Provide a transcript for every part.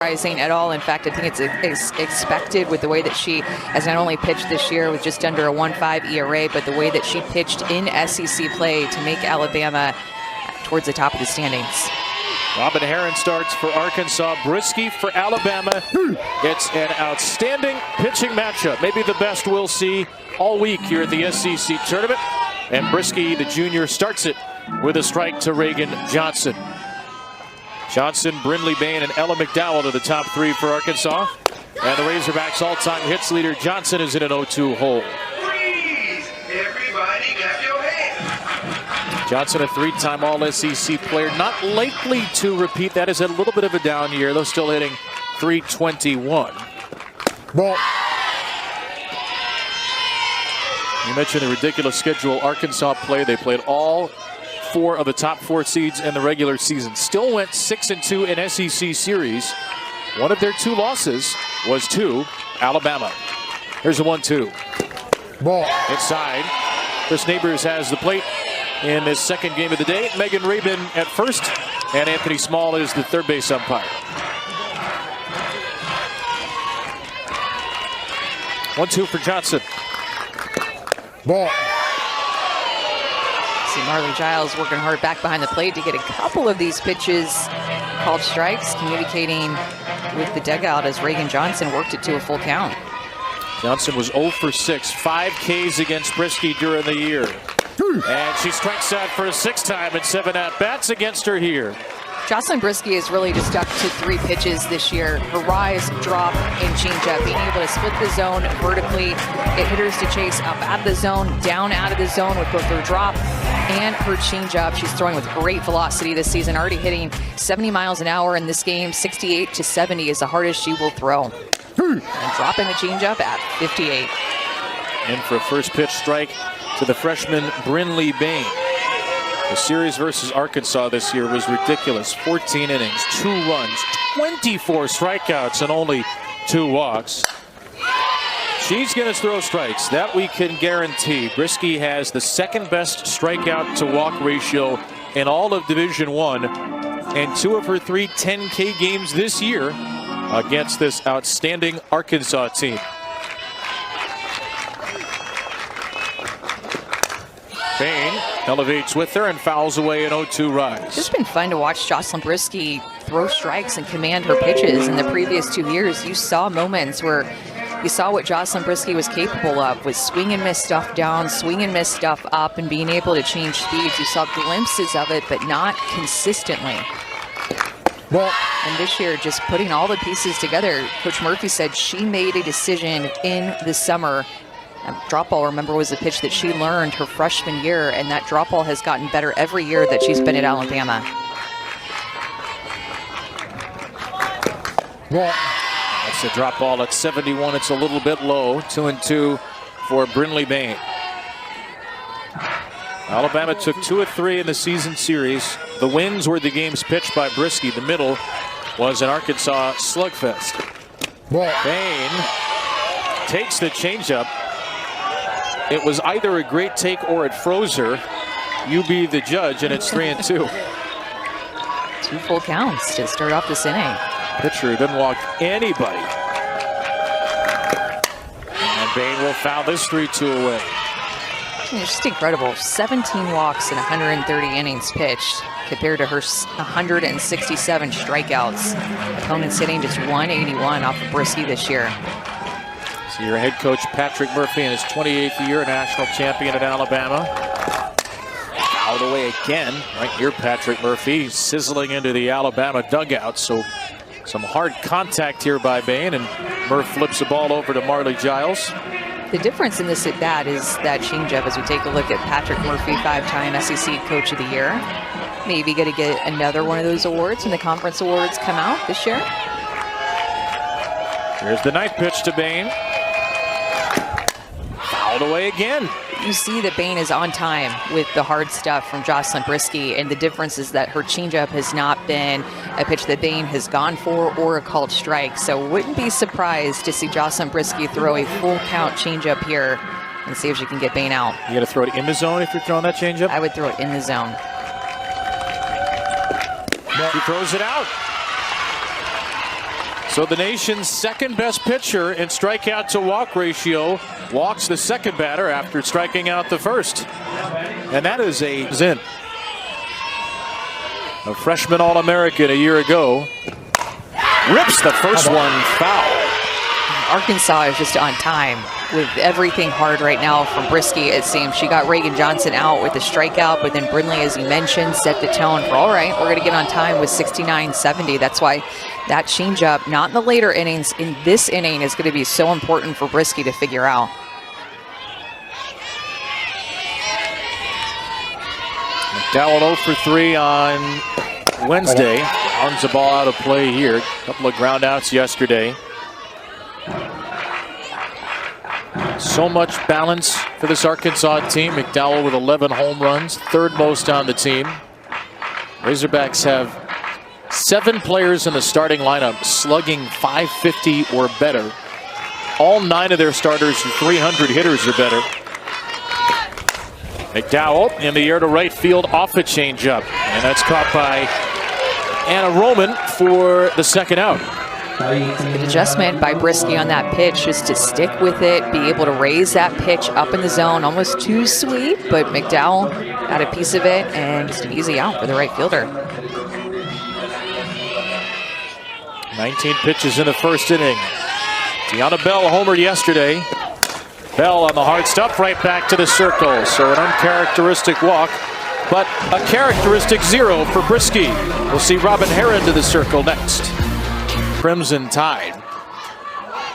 At all. In fact, I think it's expected with the way that she has not only pitched this year with just under a 1.5 ERA, but the way that she pitched in SEC play to make Alabama towards the top of the standings. Robin Herron starts for Arkansas, Brisky for Alabama. It's an outstanding pitching matchup, maybe the best we'll see all week here at the SEC tournament. And Brisky, the junior, starts it with a strike to Reagan Johnson. Johnson, Brindley Bain, and Ella McDowell are the top three for Arkansas. And the Razorbacks' all-time hits leader Johnson is in an 0-2 hole. Freeze! Everybody clap your hands. Johnson, a three-time All-SEC player, not likely to repeat. That is a little bit of a down year, though still hitting .321. Ball. You mentioned the ridiculous schedule Arkansas played. They played all 4 of the top 4 seeds in the regular season. Still went 6-2 in SEC series. One of their 2 losses was to Alabama. Here's a 1-2. Ball. Inside. Chris Neighbors has the plate in this second game of the day. Megan Rabin at first, and Anthony Small is the third base umpire. 1-2 for Johnson. Ball. See Marley Giles working hard back behind the plate to get a couple of these pitches called strikes, communicating with the dugout as Reagan Johnson worked it to a full count. Johnson was 0 for 6, 5 Ks against Brisky during the year. And she strikes out for a 6th time in 7 at-bats against her here. Jocelyn Brisky has really just stuck to 3 pitches this year. Her rise, drop, and changeup. Being able to split the zone vertically, get hitters to chase up out of the zone, down out of the zone with both her drop and her changeup. She's throwing with great velocity this season, already hitting 70 miles an hour in this game. 68 to 70 is the hardest she will throw. And dropping the changeup at 58. In for a first pitch strike to the freshman Brindley Bain. The series versus Arkansas this year was ridiculous. 14 innings, 2 runs, 24 strikeouts, and only 2 walks. She's going to throw strikes. That we can guarantee. Brisky has the second best strikeout to walk ratio in all of Division I, and 2 of her 3 10K games this year against this outstanding Arkansas team. Bain elevates with her and fouls away an 0-2 rise. It's just been fun to watch Jocelyn Brisky throw strikes and command her pitches. In the previous 2 years, you saw moments where you saw what Jocelyn Brisky was capable of, with swing and miss stuff down, swing and miss stuff up, and being able to change speeds. You saw glimpses of it, but not consistently. Ball. And this year, just putting all the pieces together, Coach Murphy said she made a decision in the summer. Drop ball, remember, was a pitch that she learned her freshman year, and that drop ball has gotten better every year that she's been at Alabama. Ball. That's a drop ball at 71. It's a little bit low. 2-2 for Brindley Bain. Alabama took 2 of 3 in the season series. The wins were the games pitched by Brisky. The middle was an Arkansas slugfest. Ball. Bain takes the changeup. It was either a great take or it froze her. You be the judge, and it's 3-2. 2 full counts to start off this inning. Pitcher doesn't walk anybody. And Bain will foul this 3-2 away. It's just incredible. 17 walks in 130 innings pitched compared to her 167 strikeouts. Opponents hitting just 181 off of Brisky this year. So your head coach Patrick Murphy in his 28th year, national champion at Alabama. Out away again, right near Patrick Murphy, sizzling into the Alabama dugout. So some hard contact here by Bain, and Murph flips the ball over to Marley Giles. The difference in this at-bat is that changeup as we take a look at Patrick Murphy, 5-time SEC Coach of the Year. Maybe going to get another one of those awards when the conference awards come out this year. Here's the ninth pitch to Bain. Fouled away again. You see that Bain is on time with the hard stuff from Jocelyn Brisky, and the difference is that her changeup has not been a pitch that Bain has gone for or a called strike. So wouldn't be surprised to see Jocelyn Brisky throw a full count changeup here and see if she can get Bain out. You got to throw it in the zone if you're throwing that changeup? I would throw it in the zone. She throws it out. So the nation's second best pitcher in strikeout to walk ratio walks the second batter after striking out the first. And that is a freshman All-American a year ago. Rips the first one foul. Arkansas is just on time with everything hard right now from Brisky, it seems. She got Reagan Johnson out with the strikeout, but then Brindley, as you mentioned, set the tone for, all right, we're going to get on time with 69-70. That's why that changeup, not in the later innings, in this inning, is going to be so important for Brisky to figure out. McDowell 0 for 3 on Wednesday. Arms the ball out of play here. A couple of ground outs yesterday. So much balance for this Arkansas team. McDowell with 11 home runs, third most on the team. Razorbacks have 7 players in the starting lineup slugging .550 or better. All 9 of their starters are 300 hitters or better. McDowell in the air to right field off a changeup, and that's caught by Anna Roman for the second out. Good adjustment by Brisky on that pitch, just to stick with it, be able to raise that pitch up in the zone. Almost too sweet, but McDowell got a piece of it, and just an easy out for the right fielder. 19 pitches in the first inning. Deanna Bell homered yesterday. Bell on the hard stuff, right back to the circle. So an uncharacteristic walk, but a characteristic 0 for Brisky. We'll see Robin Heron to the circle next. Crimson Tide.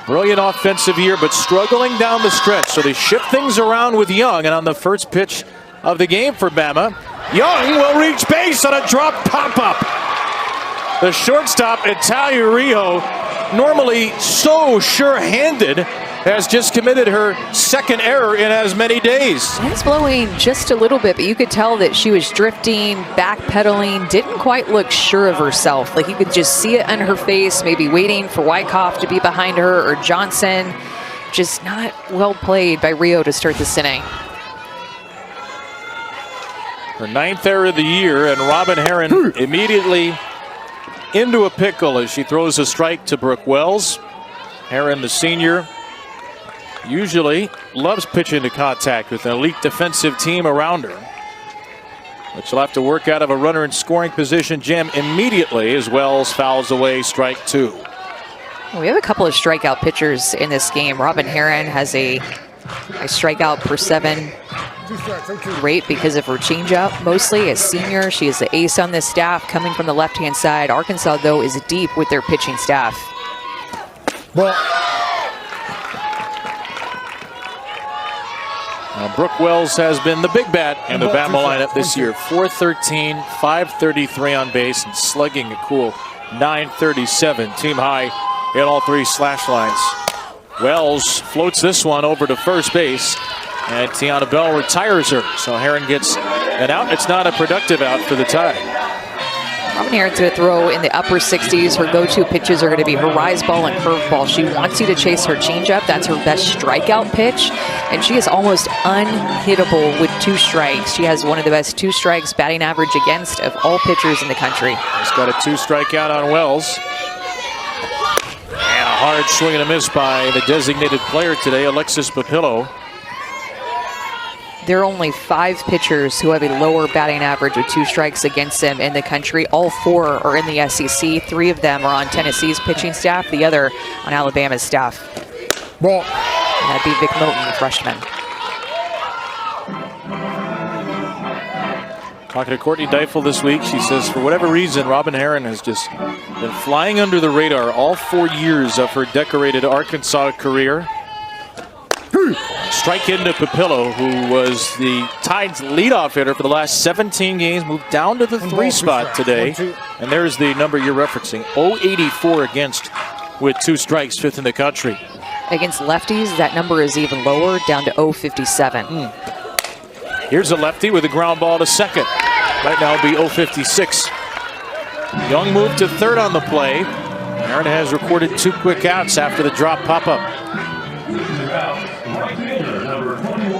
Brilliant offensive year, but struggling down the stretch. So they shift things around with Young, and on the first pitch of the game for Bama, Young will reach base on a drop pop-up. The shortstop, Italia Rio, normally so sure-handed, has just committed her second error in as many days. Wind's blowing just a little bit, but you could tell that she was drifting, backpedaling, didn't quite look sure of herself. Like you could just see it on her face, maybe waiting for Wyckoff to be behind her or Johnson. Just not well played by Rio to start this inning. Her 9th error of the year, and Robin Heron immediately into a pickle as she throws a strike to Brooke Wells. Heron, the senior, usually loves pitching to contact with an elite defensive team around her. But she'll have to work out of a runner in scoring position jam immediately as Wells fouls away strike 2. We have a couple of strikeout pitchers in this game. Robin Heron has a strikeout per 7 rate because of her changeup. Mostly a senior, she is the ace on this staff coming from the left-hand side. Arkansas, though, is deep with their pitching staff. Brooke Wells has been the big bat in the Bama lineup this year. 413, 533 on base, and slugging a cool 937. Team high in all 3 slash lines. Wells floats this one over to first base, and Tiana Bell retires her. So Heron gets an out. It's not a productive out for the Tide. Robin Heron's going to throw in the upper 60s. Her go-to pitches are going to be her rise ball and curveball. She wants you to chase her changeup. That's her best strikeout pitch. And she is almost unhittable with 2 strikes. She has one of the best 2 strikes batting average against of all pitchers in the country. She's got a 2 strikeout on Wells. And a hard swing and a miss by the designated player today, Alexis Papillo. There are only 5 pitchers who have a lower batting average with 2 strikes against them in the country. All 4 are in the SEC. 3 of them are on Tennessee's pitching staff, the other on Alabama's staff. Ball. And that'd be Vic Milton, the freshman. Talking to Courtney Deifel this week, she says for whatever reason, Robin Heron has just been flying under the radar all 4 years of her decorated Arkansas career. Strike into Papillo, who was the Tide's leadoff hitter for the last 17 games, moved down to the 3 spot today. And there's the number you're referencing, 084 against with 2 strikes, 5th in the country. Against lefties, that number is even lower, down to 057. Here's a lefty with a ground ball to second. Right now it'll be 056. Young moved to third on the play. Heron has recorded 2 quick outs after the drop pop-up.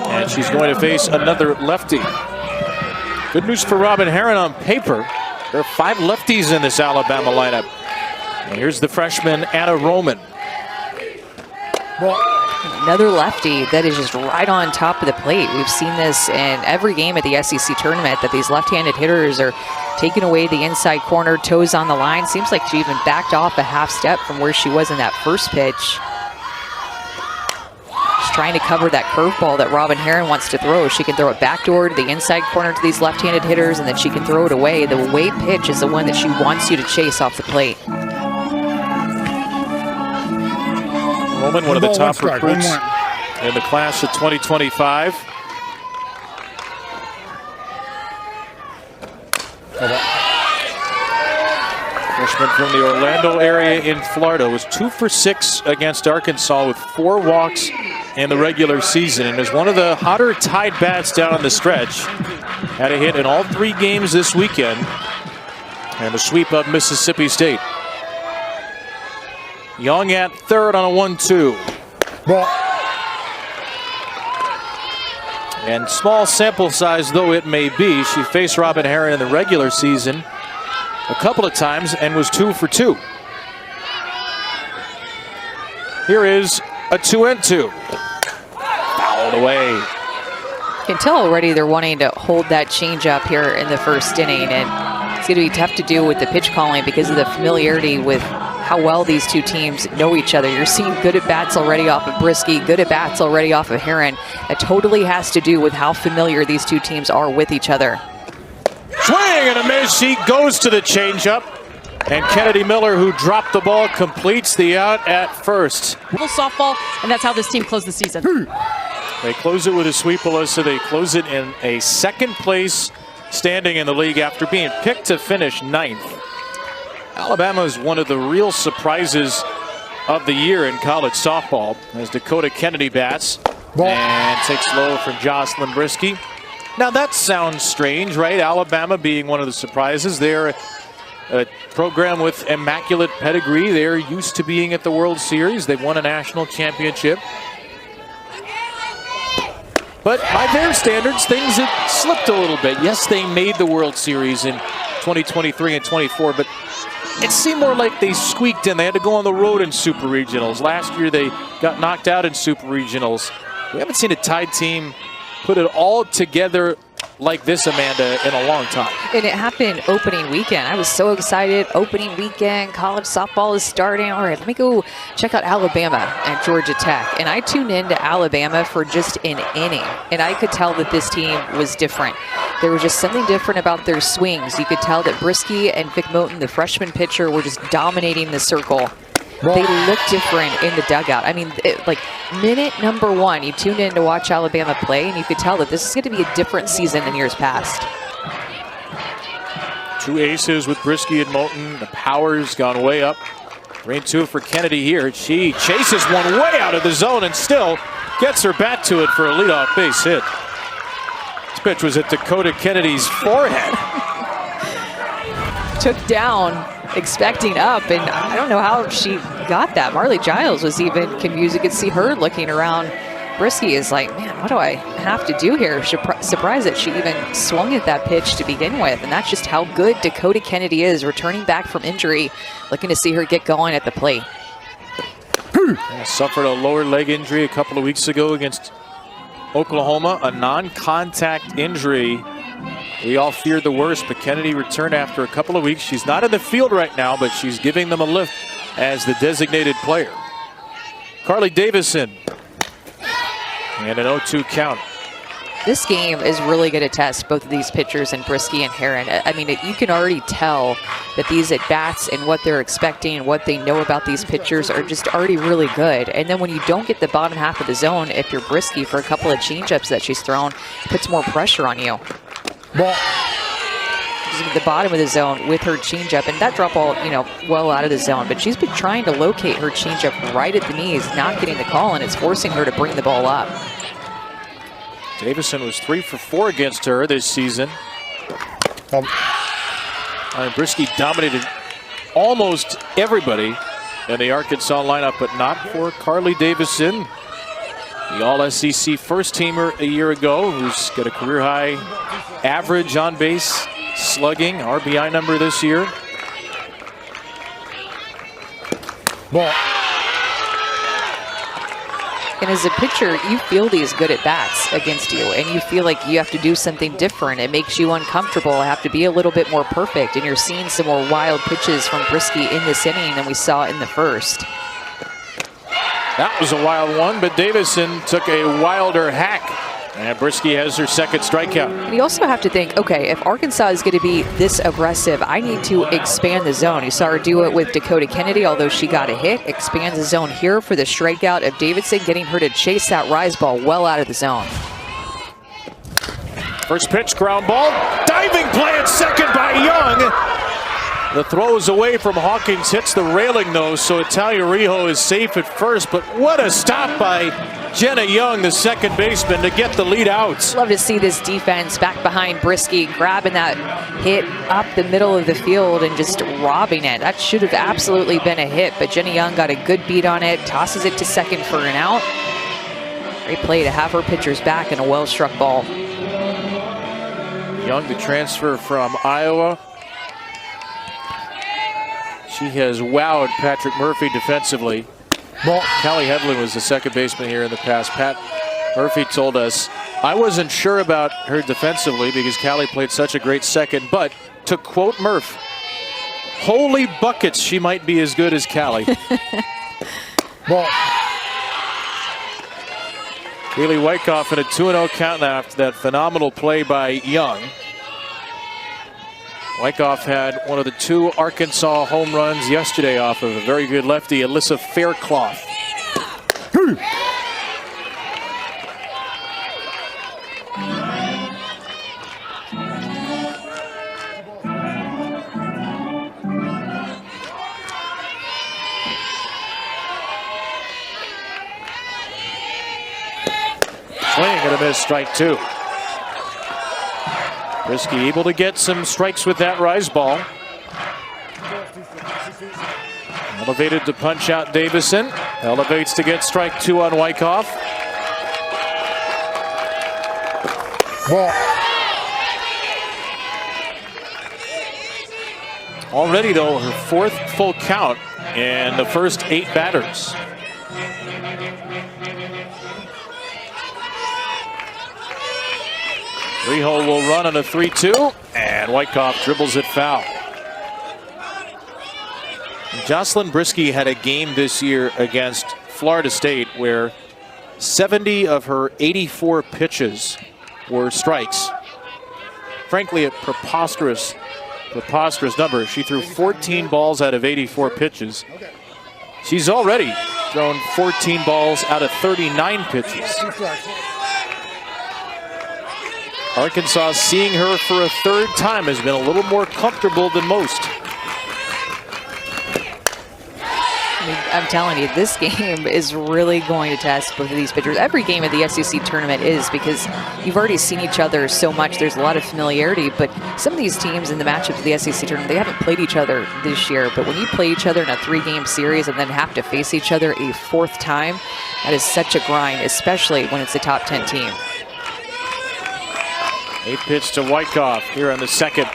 And she's going to face another lefty. Good news for Robin Heron on paper. There are 5 lefties in this Alabama lineup. And here's the freshman, Anna Roman. Ball. Another lefty that is just right on top of the plate. We've seen this in every game at the SEC tournament, that these left-handed hitters are taking away the inside corner, toes on the line. Seems like she even backed off a half step from where she was in that first pitch. She's trying to cover that curveball that Robin Herron wants to throw. She can throw it backdoor to the inside corner to these left-handed hitters, and then she can throw it away. The away pitch is the one that she wants you to chase off the plate. Roman, one of the top recruits in the class of 2025. Freshman from the Orlando area in Florida was 2 for 6 against Arkansas with 4 walks in the regular season, and is one of the hotter tied bats down on the stretch. Had a hit in all 3 games this weekend, and a sweep of Mississippi State. Young at third on a 1-2. Ball. And small sample size though it may be, she faced Robin Herron in the regular season a couple of times and was 2 for 2. Here is a 2-2. Fouled away. You can tell already they're wanting to hold that changeup here in the first inning, and it's going to be tough to do with the pitch calling because of the familiarity with how well these two teams know each other. You're seeing good at-bats already off of Brisky, good at-bats already off of Herron. That totally has to do with how familiar these two teams are with each other. Swing and a miss. She goes to the changeup. And Kennedy Miller, who dropped the ball, completes the out at first. Little softball, and that's how this team closed the season. They close it with a sweep, Alyssa. They close it in a second place standing in the league after being picked to finish 9th. Alabama is one of the real surprises of the year in college softball as Dakota Kennedy bats. Ball. And takes low from Jocelyn Brisky. Now that sounds strange, right? Alabama being one of the surprises. They're a program with immaculate pedigree. They're used to being at the World Series. They won a national championship. But by their standards, things have slipped a little bit. Yes, they made the World Series in 2023 and 24, but it seemed more like they squeaked in. They had to go on the road in Super Regionals. Last year they got knocked out in Super Regionals. We haven't seen a Tide team put it all together like this, Amanda, in a long time. And it happened opening weekend. I was so excited. Opening weekend, college softball is starting. All right, let me go check out Alabama and Georgia Tech. And I tuned into Alabama for just an inning. And I could tell that this team was different. There was just something different about their swings. You could tell that Brisky and Vic Moten, the freshman pitcher, were just dominating the circle. They look different in the dugout. I mean, like minute number 1, you tuned in to watch Alabama play, and you could tell that this is going to be a different season than years past. 2 aces with Brisky and Moten. The power's gone way up. Rain 2 for Kennedy here. She chases one way out of the zone and still gets her bat to it for a leadoff base hit. This pitch was at Dakota Kennedy's forehead. Took down, expecting up, and I don't know how she got that. Marley Giles was even confused. You could see her looking around. Brisky is like, man, what do I have to do here? Surprised that she even swung at that pitch to begin with, and that's just how good Dakota Kennedy is, returning back from injury, looking to see her get going at the plate. Suffered a lower leg injury a couple of weeks ago against Oklahoma, a non-contact injury. We all feared the worst, but Kennedy returned after a couple of weeks. She's not in the field right now, but she's giving them a lift as the designated player. Carly Davison. And an 0-2 count. This game is really going to test both of these pitchers, and Brisky and Herron. I mean, you can already tell that these at-bats and what they're expecting and what they know about these pitchers are just already really good. And then when you don't get the bottom half of the zone, if you're Brisky for a couple of changeups that she's thrown, it puts more pressure on you. Ball. She's at the bottom of the zone with her changeup, and that drop ball, well out of the zone. But she's been trying to locate her changeup right at the knees, not getting the call, and it's forcing her to bring the ball up. Davison was 3 for 4 against her this season. Brisky dominated almost everybody in the Arkansas lineup, but not for Carly Davison, the All-SEC first-teamer a year ago, who's got a career-high average on base slugging, RBI number this year. Ball. And as a pitcher, you feel these good at-bats against you, and you feel like you have to do something different. It makes you uncomfortable. I have to be a little bit more perfect, and you're seeing some more wild pitches from Brisky in this inning than we saw in the first. That was a wild one, but Davison took a wilder hack. And Brisky has her second strikeout. And you also have to think, okay, if Arkansas is going to be this aggressive, I need to expand the zone. You saw her do it with Dakota Kennedy, although she got a hit. Expand the zone here for the strikeout of Davidson, getting her to chase that rise ball well out of the zone. First pitch, ground ball. Diving play at second by Young. The throw is away from Hawkins, hits the railing though, so Italiarijo is safe at first, but what a stop by Jenna Young, the second baseman, to get the lead out. Love to see this defense back behind Brisky, grabbing that hit up the middle of the field and just robbing it. That should have absolutely been a hit, but Jenna Young got a good beat on it, tosses it to second for an out. Great play to have her pitchers back in a well-struck ball. Young, the transfer from Iowa. She has wowed Patrick Murphy defensively. Ball. Callie Hedlund was the second baseman here in the past. Pat Murphy told us, I wasn't sure about her defensively because Callie played such a great second, but to quote Murph, holy buckets, she might be as good as Callie. Ball. Kaylee Wyckoff in a 2-0 count now after that phenomenal play by Young. Wyckoff had one of the 2 Arkansas home runs yesterday off of a very good lefty, Alyssa Faircloth. Swing and a miss, strike 2. Brisky able to get some strikes with that rise ball. Elevated to punch out Davison. Elevates to get strike 2 on Wyckoff. Ball. Already though, her 4th full count and the first 8 batters. Rijo will run on a 3-2, and Wyckoff dribbles it foul. Jocelyn Brisky had a game this year against Florida State where 70 of her 84 pitches were strikes. Frankly, a preposterous number. She threw 14 balls out of 84 pitches. She's already thrown 14 balls out of 39 pitches. Arkansas, seeing her for a 3rd time, has been a little more comfortable than most. I'm telling you, this game is really going to test both of these pitchers. Every game of the SEC tournament is, because you've already seen each other so much. There's a lot of familiarity, but some of these teams in the matchups of the SEC tournament, they haven't played each other this year. But when you play each other in a 3-game series and then have to face each other a 4th time, that is such a grind, especially when it's a top 10 team. A pitch to Wyckoff here on the second.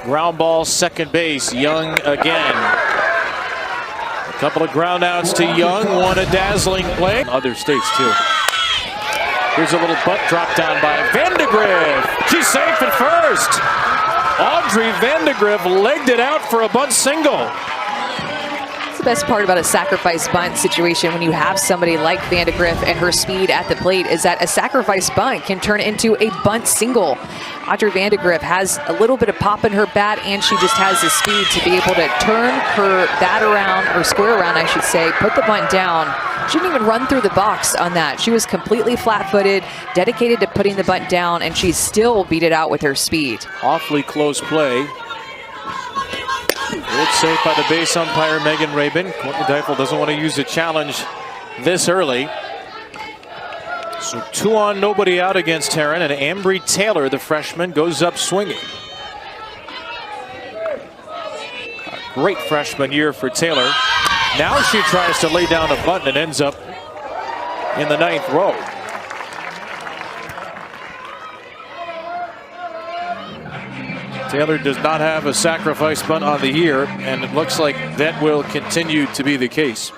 Ground ball, second base. Young again. A couple of ground outs to Young. One a dazzling play. Other states too. Here's a little butt drop down by Vandegrift. She's safe at first. Audrey Vandegrift legged it out for a bunt single. Best part about a sacrifice bunt situation when you have somebody like Vandegrift and her speed at the plate is that a sacrifice bunt can turn into a bunt single. Audrey Vandegrift has a little bit of pop in her bat, and she just has the speed to be able to turn her bat around, or square around I should say, put the bunt down. She didn't even run through the box on that. She was completely flat-footed, dedicated to putting the bunt down, and she still beat it out with her speed. Awfully close play. Good save by the base umpire, Megan Rabin. Courtney Deifel doesn't want to use a challenge this early. So 2 on, nobody out against Heron, and Ambry Taylor, the freshman, goes up swinging. A great freshman year for Taylor. Now she tries to lay down a bunt and ends up in the 9th row. Taylor does not have a sacrifice bunt on the year, and it looks like that will continue to be the case.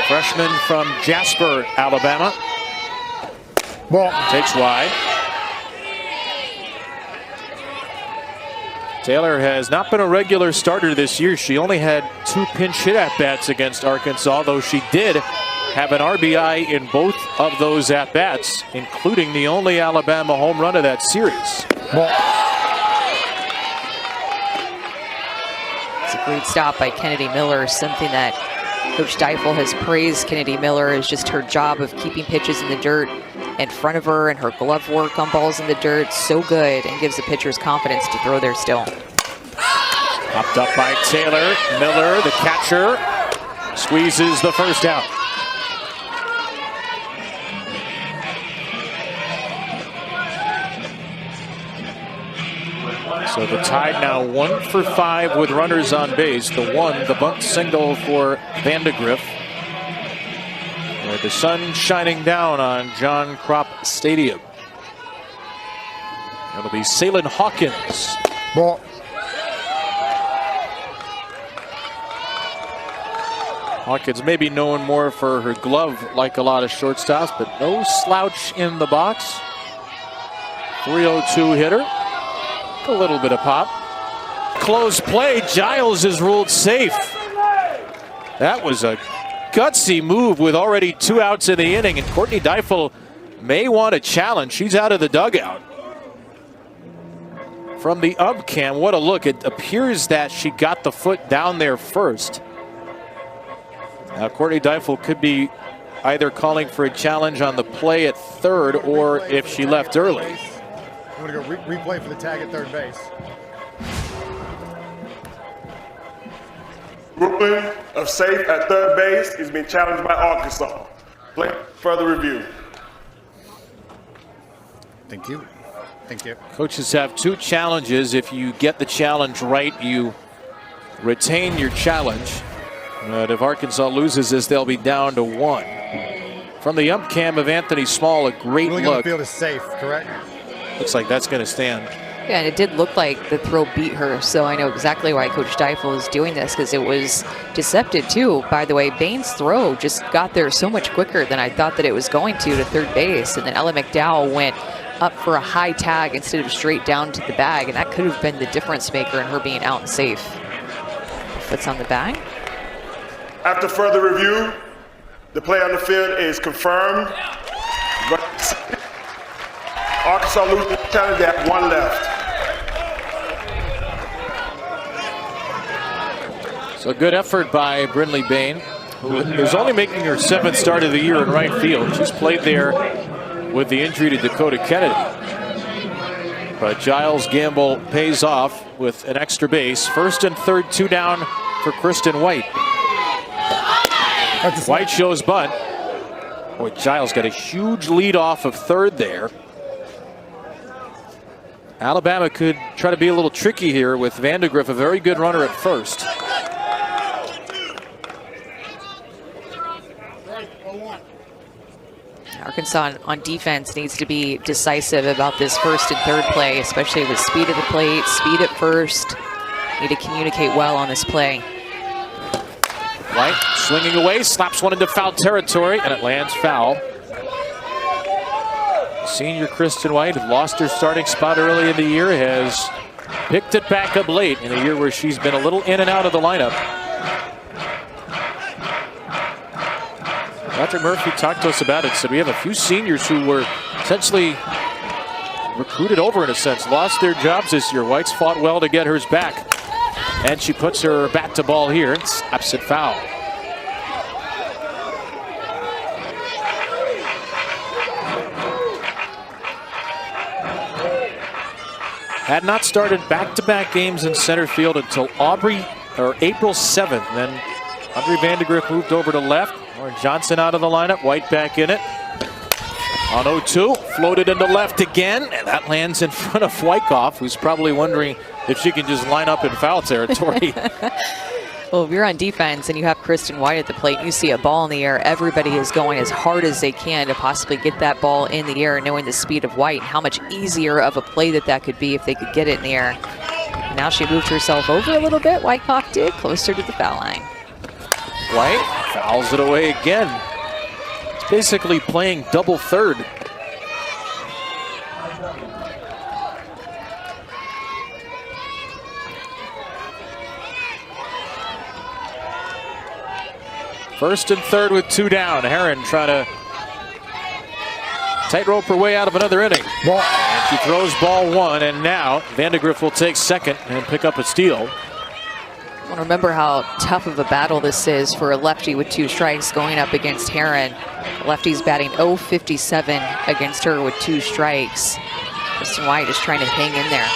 Freshman from Jasper, Alabama. Ball. Takes wide. Taylor has not been a regular starter this year. She only had 2 pinch hit at-bats against Arkansas, though she did have an RBI in both of those at-bats, including the only Alabama home run of that series. Ball. It's a great stop by Kennedy Miller, something that Coach Deifel has praised Kennedy Miller is just her job of keeping pitches in the dirt in front of her, and her glove work on balls in the dirt so good, and gives the pitchers confidence to throw there still. Popped up by Taylor. Miller, the catcher, squeezes the first out. So the Tide now 1 for 5 with runners on base. The bunt single for Vandegrift. The sun shining down on John Kropp Stadium. It'll be Salin Hawkins. Ball. Hawkins may be known more for her glove like a lot of shortstops, but no slouch in the box. 302 hitter. A little bit of pop. Close play. Giles is ruled safe. That was a gutsy move with already 2 outs in the inning, and Courtney Deifel may want a challenge. She's out of the dugout. From the ump cam, what a look. It appears that she got the foot down there first. Now Courtney Deifel could be either calling for a challenge on the play at third, or if she left early. I'm going to go replay for the tag at third base. Ruling of safe at third base is being challenged by Arkansas. Play further review. Thank you. Thank you. Coaches have 2 challenges. If you get the challenge right, you retain your challenge. But if Arkansas loses this, they'll be down to 1. From the ump cam of Anthony Small, a great Ruling look. on the field is safe, correct? Looks like that's going to stand. Yeah, and it did look like the throw beat her, so I know exactly why Coach Deifel is doing this, because it was deceptive too. By the way, Bain's throw just got there so much quicker than I thought that it was going to third base, and then Ella McDowell went up for a high tag instead of straight down to the bag, and that could have been the difference maker in her being out and safe. Foot's on the bag. After further review, the play on the field is confirmed. Arkansas loses the challenge. They have 1 left. So good effort by Brinley Bain, who is only making her 7th start of the year in right field. She's played there with the injury to Dakota Kennedy. But Giles' gamble pays off with an extra base. First and third, 2 down for Kristen White. White shows bunt. Boy, Giles got a huge lead off of third there. Alabama could try to be a little tricky here with Vandegrift, a very good runner at first. Arkansas on defense needs to be decisive about this first and third play, especially with speed at the plate, speed at first. Need to communicate well on this play. White swinging away, slaps one into foul territory, and it lands foul. Senior Kristen White lost her starting spot early in the year, has picked it back up late in a year where she's been a little in and out of the lineup. Patrick Murphy talked to us about it, said we have a few seniors who were essentially recruited over in a sense, lost their jobs this year. White's fought well to get hers back, and she puts her bat to ball here and slaps it foul. Had not started back-to-back games in center field until April 7th. Then Audrey Vandegrift moved over to left. Lauren Johnson out of the lineup. White back in it. On 0-2, floated into left again, and that lands in front of Wyckoff, who's probably wondering if she can just line up in foul territory. Well, if you're on defense and you have Kristen White at the plate and you see a ball in the air, everybody is going as hard as they can to possibly get that ball in the air, knowing the speed of White and how much easier of a play that could be if they could get it in the air. Now she moved herself over a little bit, Whitecock did, closer to the foul line. White fouls it away again. It's basically playing double third. First and third with 2 down. Herron trying to tightrope her way out of another inning. And she throws ball 1, and now Vandegrift will take second and pick up a steal. I want to remember how tough of a battle this is for a lefty with 2 strikes going up against Herron. The lefty's batting .057 against her with 2 strikes. Kristen White is trying to hang in there.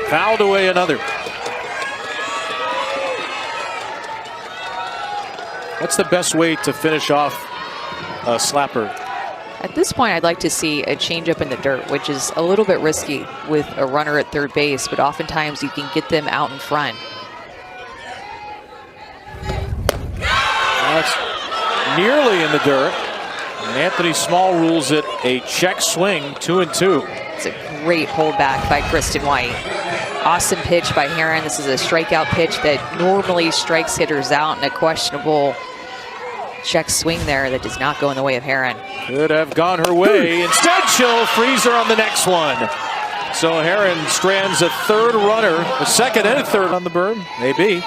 Fouled away another. What's the best way to finish off a slapper? At this point, I'd like to see a changeup in the dirt, which is a little bit risky with a runner at third base, but oftentimes you can get them out in front. That's nearly in the dirt. And Anthony Small rules it a check swing, 2-2. It's a great holdback by Kristen White. Awesome pitch by Herron. This is a strikeout pitch that normally strikes hitters out, and a questionable check swing there that does not go in the way of Herron. Could have gone her way. Instead, she'll freeze her on the next one. So Herron strands a third runner, a second and a third on the berm. Maybe.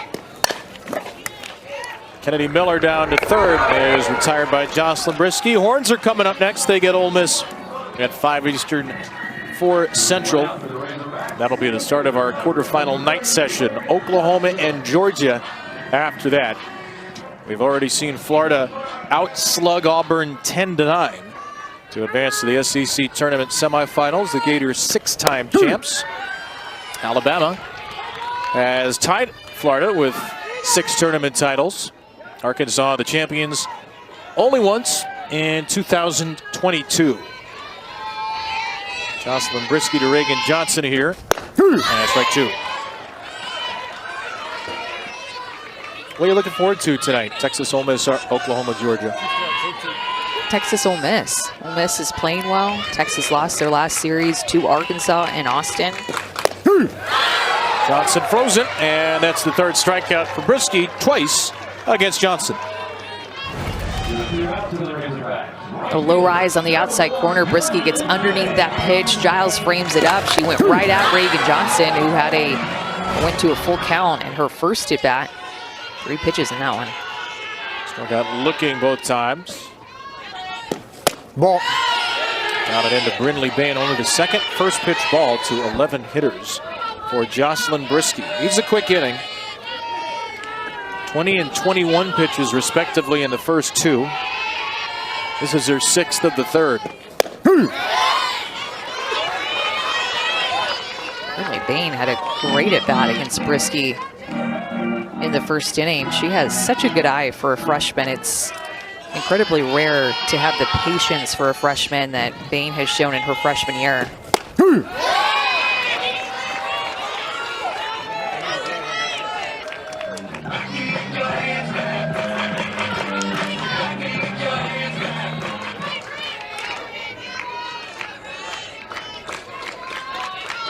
Kennedy Miller down to third. Is retired by Jocelyn Brisky. Horns are coming up next. They get Ole Miss at 5 Eastern, 4 Central. That'll be the start of our quarterfinal night session. Oklahoma and Georgia after that. We've already seen Florida outslug Auburn 10-9 to advance to the SEC tournament semifinals. The Gators 6-time champs. Alabama has tied Florida with 6 tournament titles. Arkansas, the champions, only once in 2022. Jocelyn Brisky to Reagan Johnson here. And strike 2. What are you looking forward to tonight? Texas, Ole Miss, Oklahoma, Georgia. Texas, Ole Miss. Ole Miss is playing well. Texas lost their last series to Arkansas and Austin. Johnson frozen, and that's the third strikeout for Brisky, twice against Johnson. A low rise on the outside corner. Brisky gets underneath that pitch. Giles frames it up. She went right at Reagan Johnson, who went to a full count in her first at bat. 3 pitches in that one. Struck out looking both times. Ball. Got it into Brinley Bain, only the second first pitch ball to 11 hitters for Jocelyn Brisky. Needs a quick inning. 20 and 21 pitches respectively in the first 2. This is her 6th of the third. Brinley Bain had a great at bat against Brisky in the first inning. She has such a good eye for a freshman. It's incredibly rare to have the patience for a freshman that Bain has shown in her freshman year.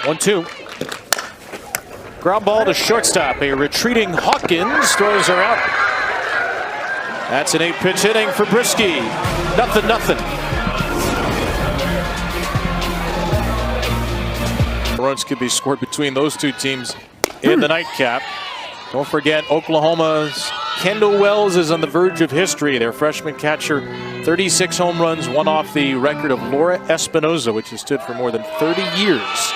1-2. Ground ball to shortstop. A retreating Hawkins throws her out. That's an 8-pitch inning for Brisky. 0-0. Runs could be scored between those two teams in the nightcap. Don't forget, Oklahoma's Kendall Wells is on the verge of history. Their freshman catcher, 36 home runs, one off the record of Laura Espinoza, which has stood for more than 30 years.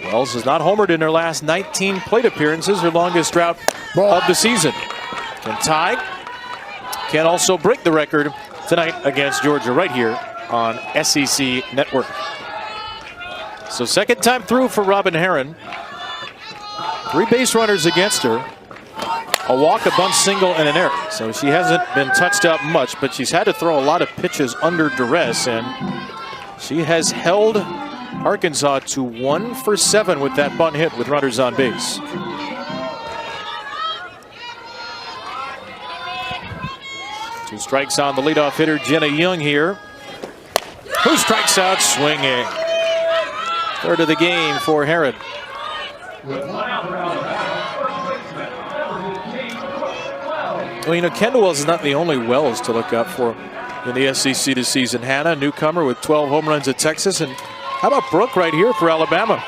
Wells has not homered in her last 19 plate appearances, her longest drought of the season. Can tie, can also break the record tonight against Georgia right here on SEC Network. So second time through for Robin Herron. 3 base runners against her. A walk, a bunt single, and an error. So she hasn't been touched up much, but she's had to throw a lot of pitches under duress, and she has held Arkansas to 1 for 7 with that bunt hit with runners on base. Two strikes on the leadoff hitter, Jenna Young here, who strikes out swinging. Third of the game for Herron. Well, you know, Kendall Wells is not the only Wells to look up for in the SEC this season. Hannah, newcomer with 12 home runs at Texas. And how about Brooke right here for Alabama?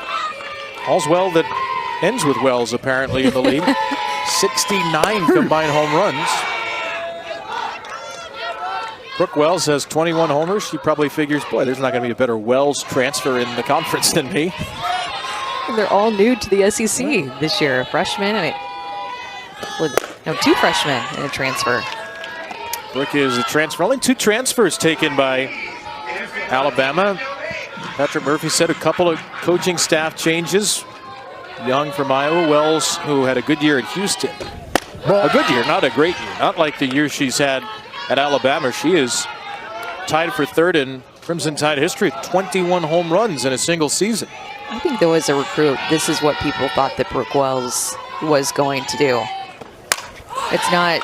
All's well that ends with Wells apparently in the league. 69 combined home runs. Brooke Wells has 21 homers. She probably figures, boy, there's not going to be a better Wells transfer in the conference than me. And they're all new to the SEC this year. Freshmen, two freshmen in a transfer. Brooke is a transfer. Only 2 transfers taken by Alabama. Patrick Murphy said a couple of coaching staff changes. Young from Iowa, Wells, who had a good year at Houston. A good year, not a great year. Not like the year she's had at Alabama. She is tied for third in Crimson Tide history, 21 home runs in a single season. I think though as a recruit, this is what people thought that Brooke Wells was going to do. It's not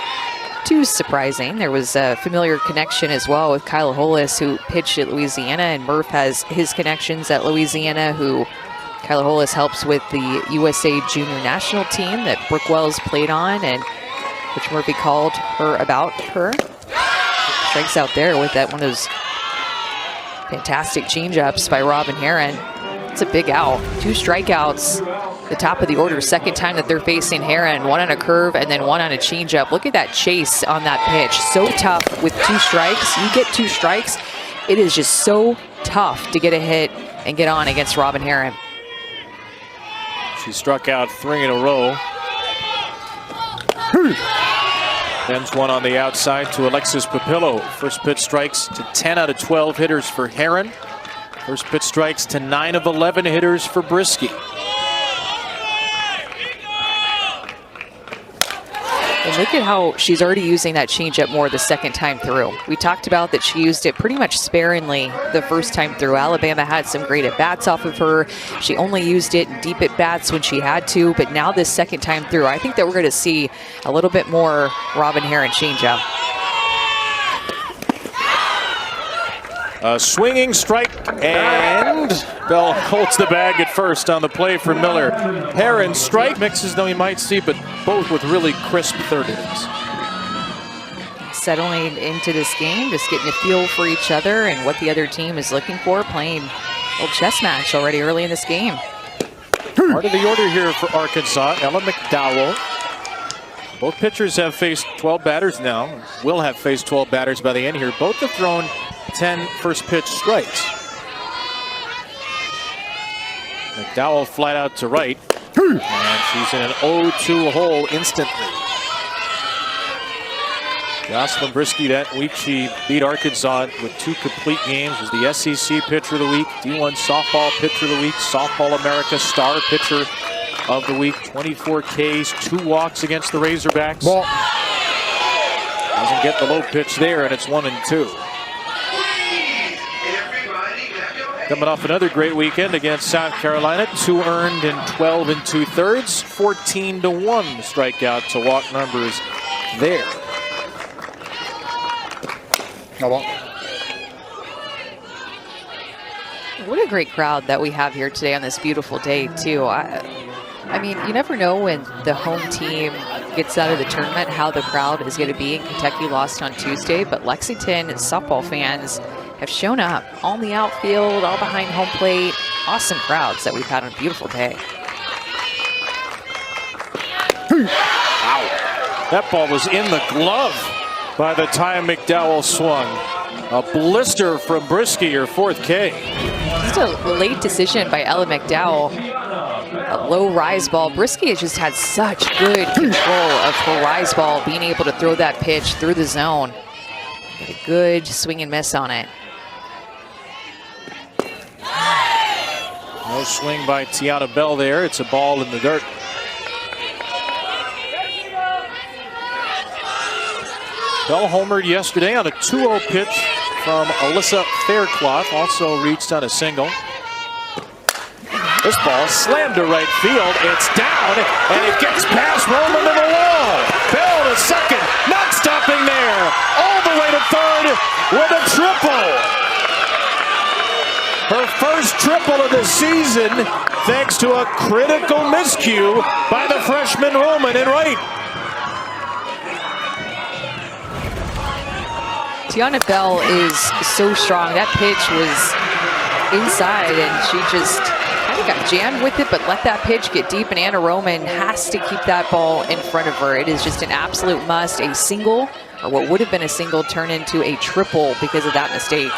too surprising. There was a familiar connection as well with Kyle Hollis, who pitched at Louisiana, and Murph has his connections at Louisiana, who Kyler Hollis helps with the USA Junior National team that Brooke Wells played on, and which Murphy called her about her. Strikes out there with that one of those fantastic changeups by Robin Herron. It's a big out. 2 strikeouts. The top of the order, second time that they're facing Herron. 1 on a curve and then 1 on a changeup. Look at that chase on that pitch. So tough with 2 strikes. You get 2 strikes, it is just so tough to get a hit and get on against Robin Herron. She struck out 3 in a row. Sends one on the outside to Alexis Papillo. First pitch strikes to 10 out of 12 hitters for Herron. First pitch strikes to 9 of 11 hitters for Brisky. And look at how she's already using that changeup more the second time through. We talked about that she used it pretty much sparingly the first time through. Alabama had some great at-bats off of her. She only used it in deep at-bats when she had to, but now this second time through, I think that we're going to see a little bit more Robin Herron changeup. A swinging strike, and Bell holds the bag at first on the play for Miller. Herron strike mixes, though you might see, but both with really crisp third innings. Settling into this game, just getting a feel for each other and what the other team is looking for, playing a little chess match already early in this game. Part of the order here for Arkansas, Ella McDowell. Both pitchers have faced 12 batters now, will have faced 12 batters by the end here. Both have thrown 10 first pitch strikes. McDowell flat out to right, and she's in an 0-2 hole instantly. Jocelyn Brisky, that week she beat Arkansas with 2 complete games, was the SEC Pitcher of the Week, D1 Softball Pitcher of the Week, Softball America Star Pitcher of the Week, 24 Ks, 2 walks against the Razorbacks. Ball. Doesn't get the low pitch there, and it's 1-2. Coming off another great weekend against South Carolina, 2 earned in 12 2/3, 14-1 strikeout to walk numbers there. What a great crowd that we have here today on this beautiful day, too. I mean, you never know when the home team gets out of the tournament how the crowd is going to be. And Kentucky lost on Tuesday, but Lexington softball fans have shown up all in the outfield, all behind home plate. Awesome crowds that we've had on a beautiful day. Wow. That ball was in the glove by the time McDowell swung. A blister from Brisky, her 4th K. Just a late decision by Ella McDowell. A low rise ball. Brisky has just had such good control of her rise ball, being able to throw that pitch through the zone. Get a good swing and miss on it. No swing by Tiana Bell there. It's a ball in the dirt. Bell homered yesterday on a 2-0 pitch from Alyssa Faircloth. Also reached on a single. This ball slammed to right field. It's down, and it gets past Roman to the wall. Bell to second, not stopping there. All the way to third with a triple. Her first triple of the season, thanks to a critical miscue by the freshman Roman in right. Tiana Bell is so strong. That pitch was inside, and she just kind of got jammed with it, but let that pitch get deep, and Anna Roman has to keep that ball in front of her. It is just an absolute must. A single, or what would have been a single, turn into a triple because of that mistake.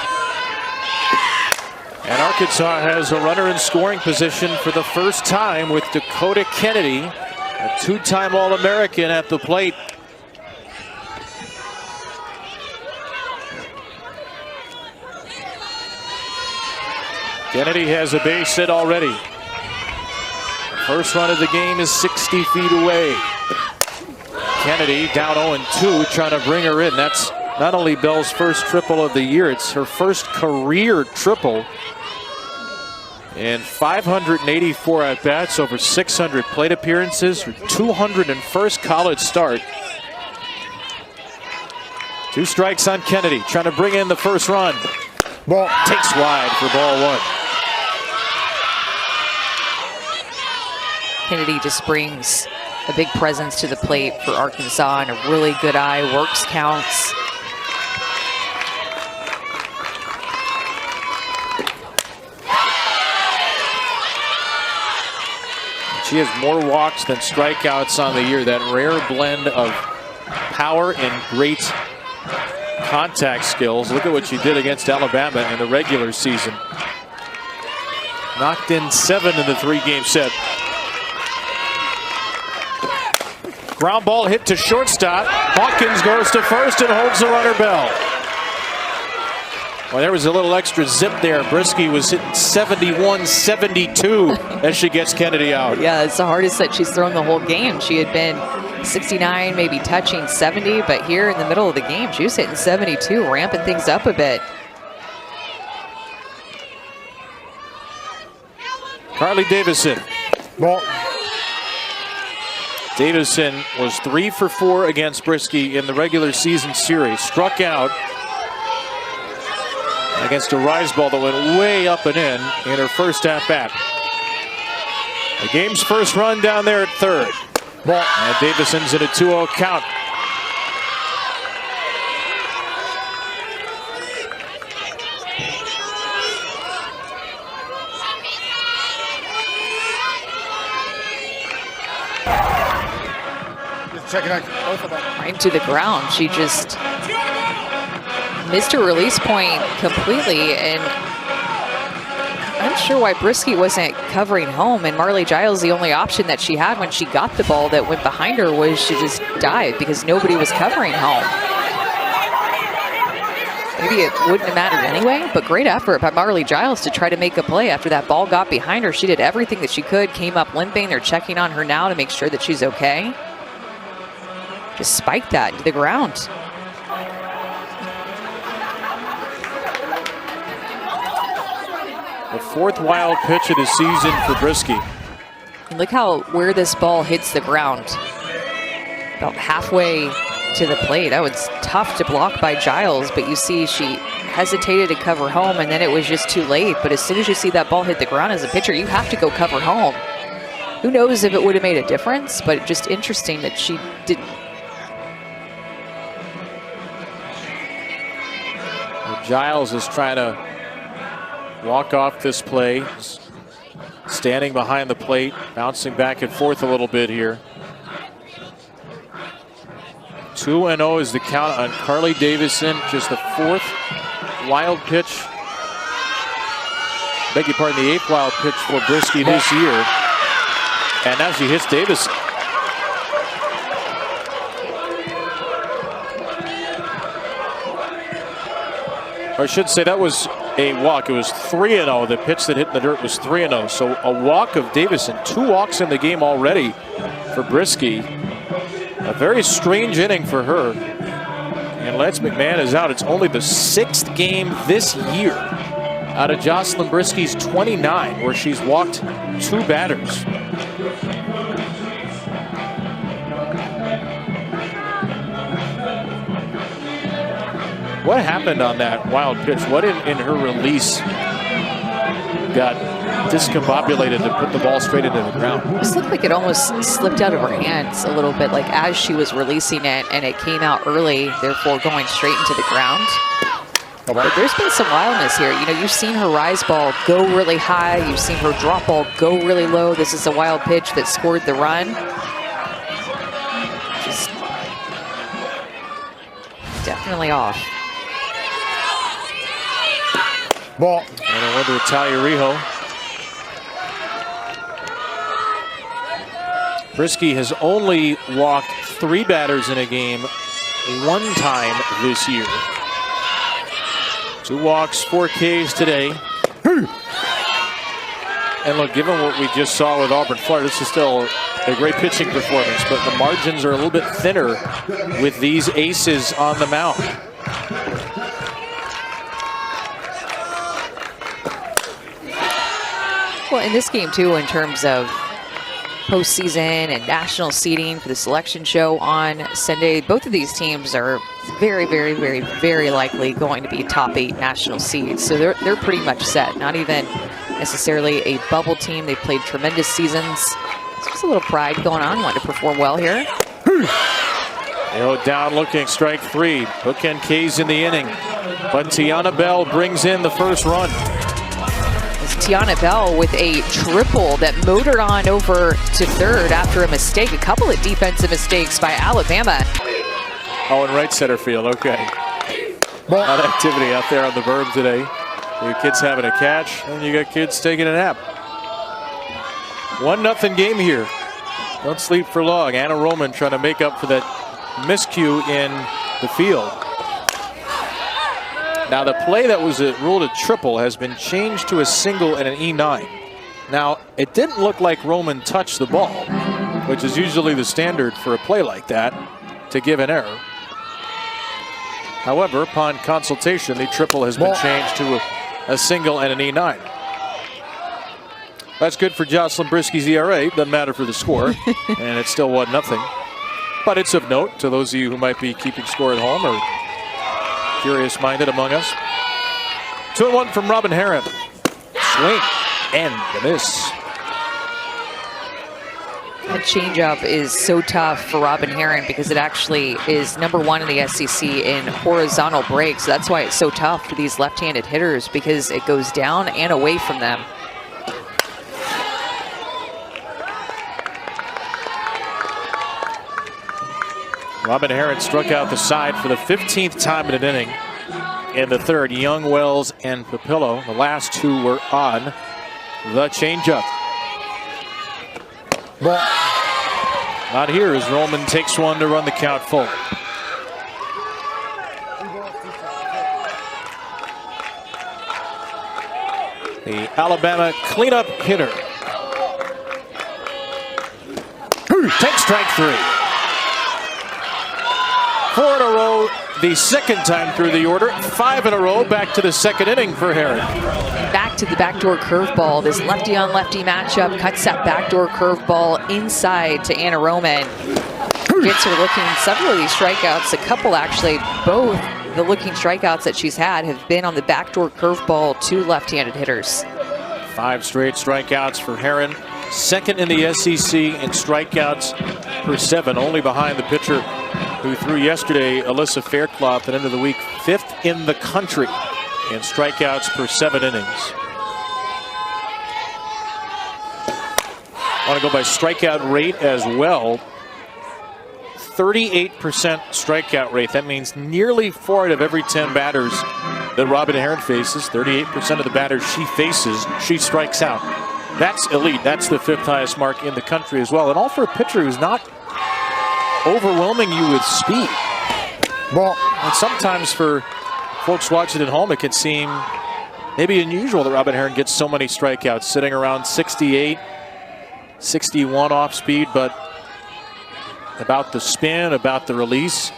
And Arkansas has a runner in scoring position for the first time with Dakota Kennedy, a two-time All-American at the plate. Kennedy has a base hit already. First run of the game is 60 feet away. Kennedy down 0-2, trying to bring her in. That's not only Bell's first triple of the year, it's her first career triple. And 584 at-bats, over 600 plate appearances, her 201st college start. 2 strikes on Kennedy, trying to bring in the first run. Ball. Takes wide for ball 1. Kennedy just brings a big presence to the plate for Arkansas, and a really good eye, works counts. She has more walks than strikeouts on the year. That rare blend of power and great contact skills. Look at what she did against Alabama in the regular season. Knocked in 7 in the 3-game set. Ground ball hit to shortstop. Hawkins goes to first and holds the runner Bell. Well, there was a little extra zip there. Brisky was hitting 71-72 as she gets Kennedy out. Yeah, it's the hardest that she's thrown the whole game. She had been 69, maybe touching 70, but here in the middle of the game, she was hitting 72, ramping things up a bit. Carly Davison. Ball. Davison was 3 for 4 against Brisky in the regular season series. Struck out against a rise ball that went way up and in her first at-bat. The game's first run down there at third. Ball. And Davison's in a 2-0 count. Checking out both of them. Right to the ground. She just missed her release point completely, and I'm sure why Brisky wasn't covering home, and Marley Giles, the only option that she had when she got the ball that went behind her was to just dive because nobody was covering home. Maybe it wouldn't have mattered anyway, but great effort by Marley Giles to try to make a play after that ball got behind her. She did everything that she could, came up limping. They're checking on her now to make sure that she's okay. Just spiked that into the ground. The 4th wild pitch of the season for Brisky. And look where this ball hits the ground. About halfway to the plate. That was tough to block by Giles, but you see she hesitated to cover home, and then it was just too late. But as soon as you see that ball hit the ground as a pitcher, you have to go cover home. Who knows if it would have made a difference, but just interesting that she didn't. Giles is trying to walk off this play, standing behind the plate, bouncing back and forth a little bit here. 2-0 is the count on Carly Davison. Just the 4th wild pitch. Beg your pardon, the 8th wild pitch for Brisky this year. And now she hits Davison. Or I should say that was a walk. It was 3-0. The pitch that hit in the dirt was 3-0. So a walk of Davison. 2 walks in the game already for Brisky. A very strange inning for her. And Lance McMahon is out. It's only the 6th game this year out of Jocelyn Brisky's 29, where she's walked 2 batters. What happened on that wild pitch? What in her release got discombobulated to put the ball straight into the ground? This looked like it almost slipped out of her hands a little bit, like as she was releasing it, and it came out early, therefore going straight into the ground. But there's been some wildness here. You know, you've seen her rise ball go really high. You've seen her drop ball go really low. This is a wild pitch that scored the run. Just definitely off. Ball. And I wonder Talia Rijo. Brisky has only walked 3 batters in a game 1 time this year. 2 walks, 4 Ks today. And look, given what we just saw with Auburn Florida, this is still a great pitching performance, but the margins are a little bit thinner with these aces on the mound. Well, in this game, too, in terms of postseason and national seeding for the selection show on Sunday, both of these teams are very, very, very, very likely going to be top 8 national seeds. So they're pretty much set. Not even necessarily a bubble team. They played tremendous seasons. There's a little pride going on. Want to perform well here. Down looking, strike 3. Bookend K's in the inning. But Tiana Bell brings in the first run. Tiana Bell with a triple that motored on over to third after a mistake. A couple of defensive mistakes by Alabama. Oh, in right center field, okay. A lot of activity out there on the berm today. Your kids having a catch, and you got kids taking a nap. 1-0 game here. Don't sleep for long. Anna Roman trying to make up for that miscue in the field. Now the play that was ruled a triple has been changed to a single and an E9. Now it didn't look like Roman touched the ball, which is usually the standard for a play like that, to give an error. However, upon consultation, the triple has been changed to a single and an E9. That's good for Jocelyn Brisky's ERA. Doesn't matter for the score, and it's still 1-0. But it's of note to those of you who might be keeping score at home or curious-minded among us. 2-1 from Robin Herron. Swing and a miss. That changeup is so tough for Robin Herron because it actually is #1 in the SEC in horizontal breaks. So that's why it's so tough for these left-handed hitters, because it goes down and away from them. Robin Herron struck out the side for the 15th time in an inning in the third. Young, Wells, and Papillo, the last 2 were on the changeup. Not here as Roman takes one to run the count full. The Alabama cleanup hitter takes strike 3. 4 in a row, the second time through the order. 5 in a row, back to the second inning for Herron. Back to the backdoor curveball. This lefty-on-lefty matchup cuts that backdoor curveball inside to Anna Roman. Gets her looking several of these strikeouts. A couple, actually, both the looking strikeouts that she's had have been on the backdoor curveball to left-handed hitters. 5 straight strikeouts for Herron. Second in the SEC in strikeouts per 7, only behind the pitcher who threw yesterday, Alyssa Faircloth, at the end of the week, 5th in the country in strikeouts per 7 innings. I want to go by strikeout rate as well. 38% strikeout rate. That means nearly 4 out of every 10 batters that Robin Herron faces, 38% of the batters she faces, she strikes out. That's elite. That's the 5th highest mark in the country as well. And all for a pitcher who's not overwhelming you with speed. And sometimes for folks watching at home, it can seem maybe unusual that Robin Herron gets so many strikeouts, sitting around 68, 61 off speed, but about the spin, about the release.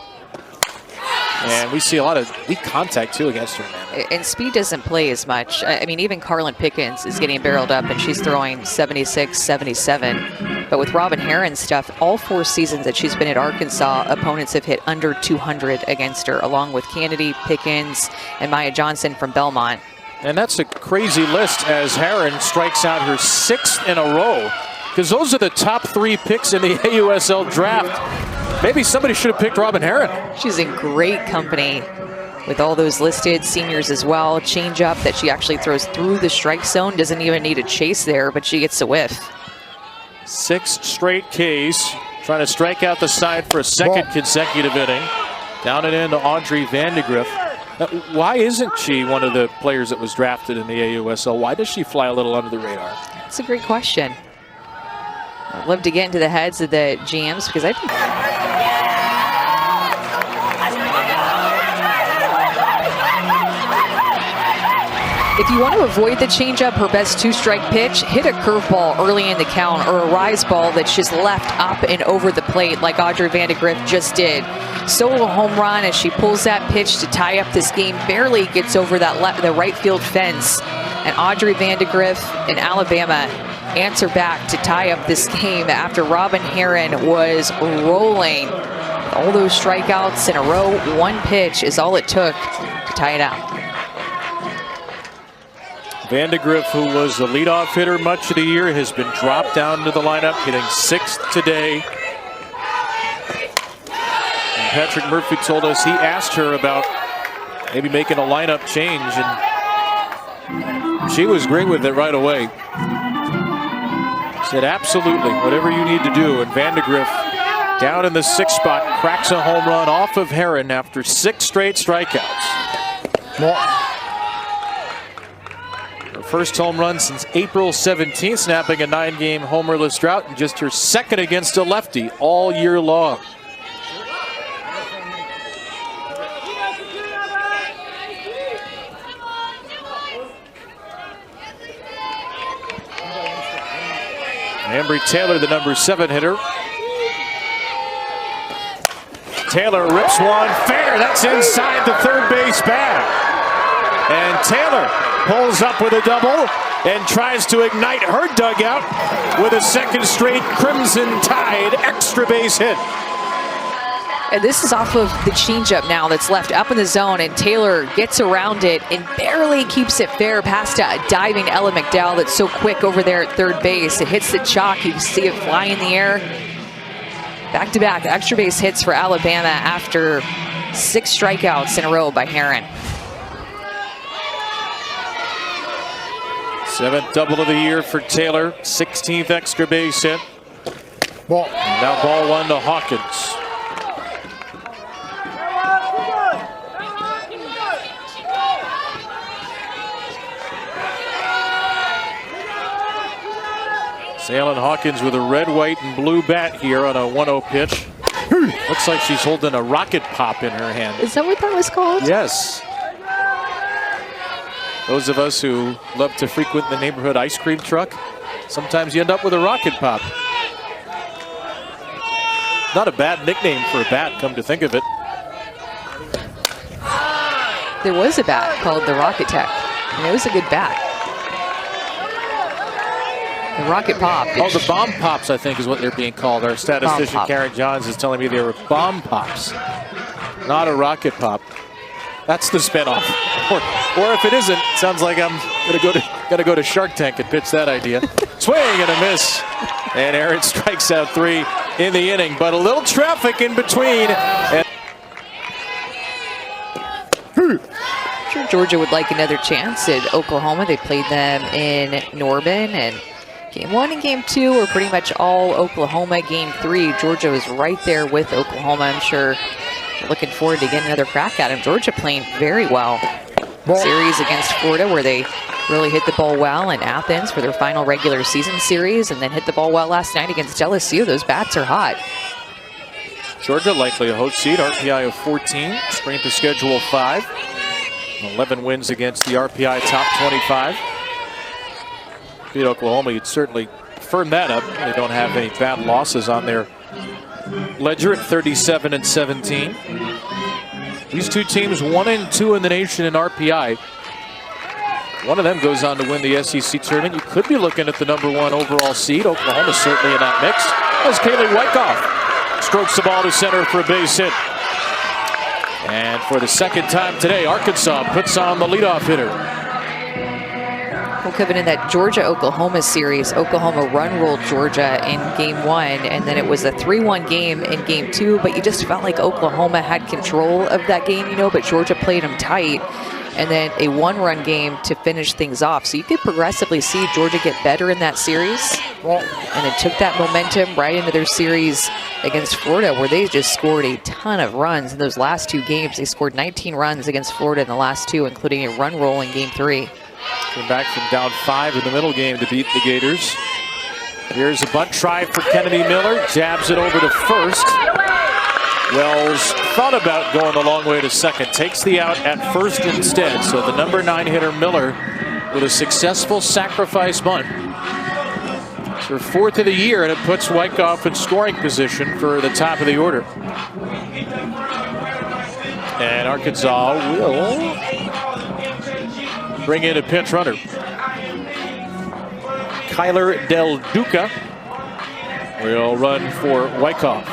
And we see a lot of weak contact, too, against her, man. And speed doesn't play as much. I mean, even Carlin Pickens is getting barreled up, and she's throwing 76, 77. But with Robin Herron's stuff, all 4 seasons that she's been at Arkansas, opponents have hit under 200 against her, along with Kennedy, Pickens, and Maya Johnson from Belmont. And that's a crazy list as Herron strikes out her 6th in a row. Because those are the top 3 picks in the AUSL draft. Maybe somebody should have picked Robin Herron. She's in great company with all those listed seniors as well. Change-up that she actually throws through the strike zone. Doesn't even need a chase there, but she gets a whiff. 6 straight Ks. Trying to strike out the side for a second consecutive inning. Down and in to Audrey Vandegrift. Why isn't she one of the players that was drafted in the AUSL? Why does she fly a little under the radar? That's a great question. I'd love to get into the heads of the GMs because I think if you want to avoid the changeup, her best 2-strike pitch, hit a curveball early in the count or a rise ball that's just left up and over the plate like Audrey Vandegrift just did. Solo home run as she pulls that pitch to tie up this game, barely gets over that the right field fence. And Audrey Vandegrift in Alabama answer back to tie up this game after Robin Herron was rolling. All those strikeouts in a row, 1 pitch is all it took to tie it out. Vandegrift, who was the leadoff hitter much of the year, has been dropped down to the lineup, hitting 6th today. And Patrick Murphy told us he asked her about maybe making a lineup change, and she was great with it right away. Said absolutely, whatever you need to do. And Vandegrift down in the 6th spot, cracks a home run off of Herron after 6 straight strikeouts. Her first home run since April 17th, snapping a 9-game homerless drought, and just her 2nd against a lefty all year long. Ambry Taylor, the number 7 hitter. Taylor rips one fair. That's inside the third base bag. And Taylor pulls up with a double and tries to ignite her dugout with a 2nd straight Crimson Tide extra base hit. And this is off of the changeup now that's left up in the zone, and Taylor gets around it and barely keeps it fair past a diving Ella McDowell that's so quick over there at third base. It hits the chalk. You can see it fly in the air. Back-to-back extra base hits for Alabama after 6 strikeouts in a row by Herron. 7th double of the year for Taylor. 16th extra base hit. Ball. Now ball 1 to Hawkins. Salen Hawkins with a red, white, and blue bat here on a 1-0 pitch. Looks like she's holding a rocket pop in her hand. Is that what that was called? Yes. Those of us who love to frequent the neighborhood ice cream truck, sometimes you end up with a rocket pop. Not a bad nickname for a bat, come to think of it. There was a bat called the Rocket Tech, and it was a good bat. The Rocket Pop. Oh, the Bomb Pops, I think, is what they're being called. Our statistician, Karen Johns, is telling me they were Bomb Pops, not a Rocket Pop. That's the spinoff. Or if it isn't, sounds like I'm gonna go to Shark Tank and pitch that idea. Swing and a miss. And Aaron strikes out 3 in the inning, but a little traffic in between. And I'm sure Georgia would like another chance at Oklahoma. They played them in Norman, and Game 1 and Game 2 were pretty much all Oklahoma. Game 3, Georgia was right there with Oklahoma. I'm sure looking forward to getting another crack at him. Georgia playing very well. Series against Florida where they really hit the ball well in Athens for their final regular season series, and then hit the ball well last night against LSU. Those bats are hot. Georgia likely a host seed, RPI of 14, strength of schedule 5. 11 wins against the RPI top 25. Beat Oklahoma, you'd certainly firm that up. They don't have any bad losses on their ledger at 37-17. These two teams 1-2 in the nation in RPI. One of them goes on to win the SEC tournament. You could be looking at the #1 overall seed. Oklahoma's certainly in that mix. As Kaylee Wyckoff strokes the ball to center for a base hit. And for the second time today, Arkansas puts on the leadoff hitter. Well, Kevin, in that Georgia-Oklahoma series, Oklahoma run-rolled Georgia in Game 1, and then it was a 3-1 game in Game 2, but you just felt like Oklahoma had control of that game, but Georgia played them tight, and then a 1-run game to finish things off. So you could progressively see Georgia get better in that series, and it took that momentum right into their series against Florida, where they just scored a ton of runs in those last 2 games. They scored 19 runs against Florida in the last 2, including a run roll in Game 3. Came back from down 5 in the middle game to beat the Gators. Here's a bunt try for Kennedy Miller. Jabs it over to first. Wells thought about going the long way to second. Takes the out at first instead. So the #9 hitter Miller with a successful sacrifice bunt. It's her 4th of the year, and it puts Wyckoff in scoring position for the top of the order. And Arkansas will bring in a pinch runner. Kyler Del Duca will run for Wyckoff.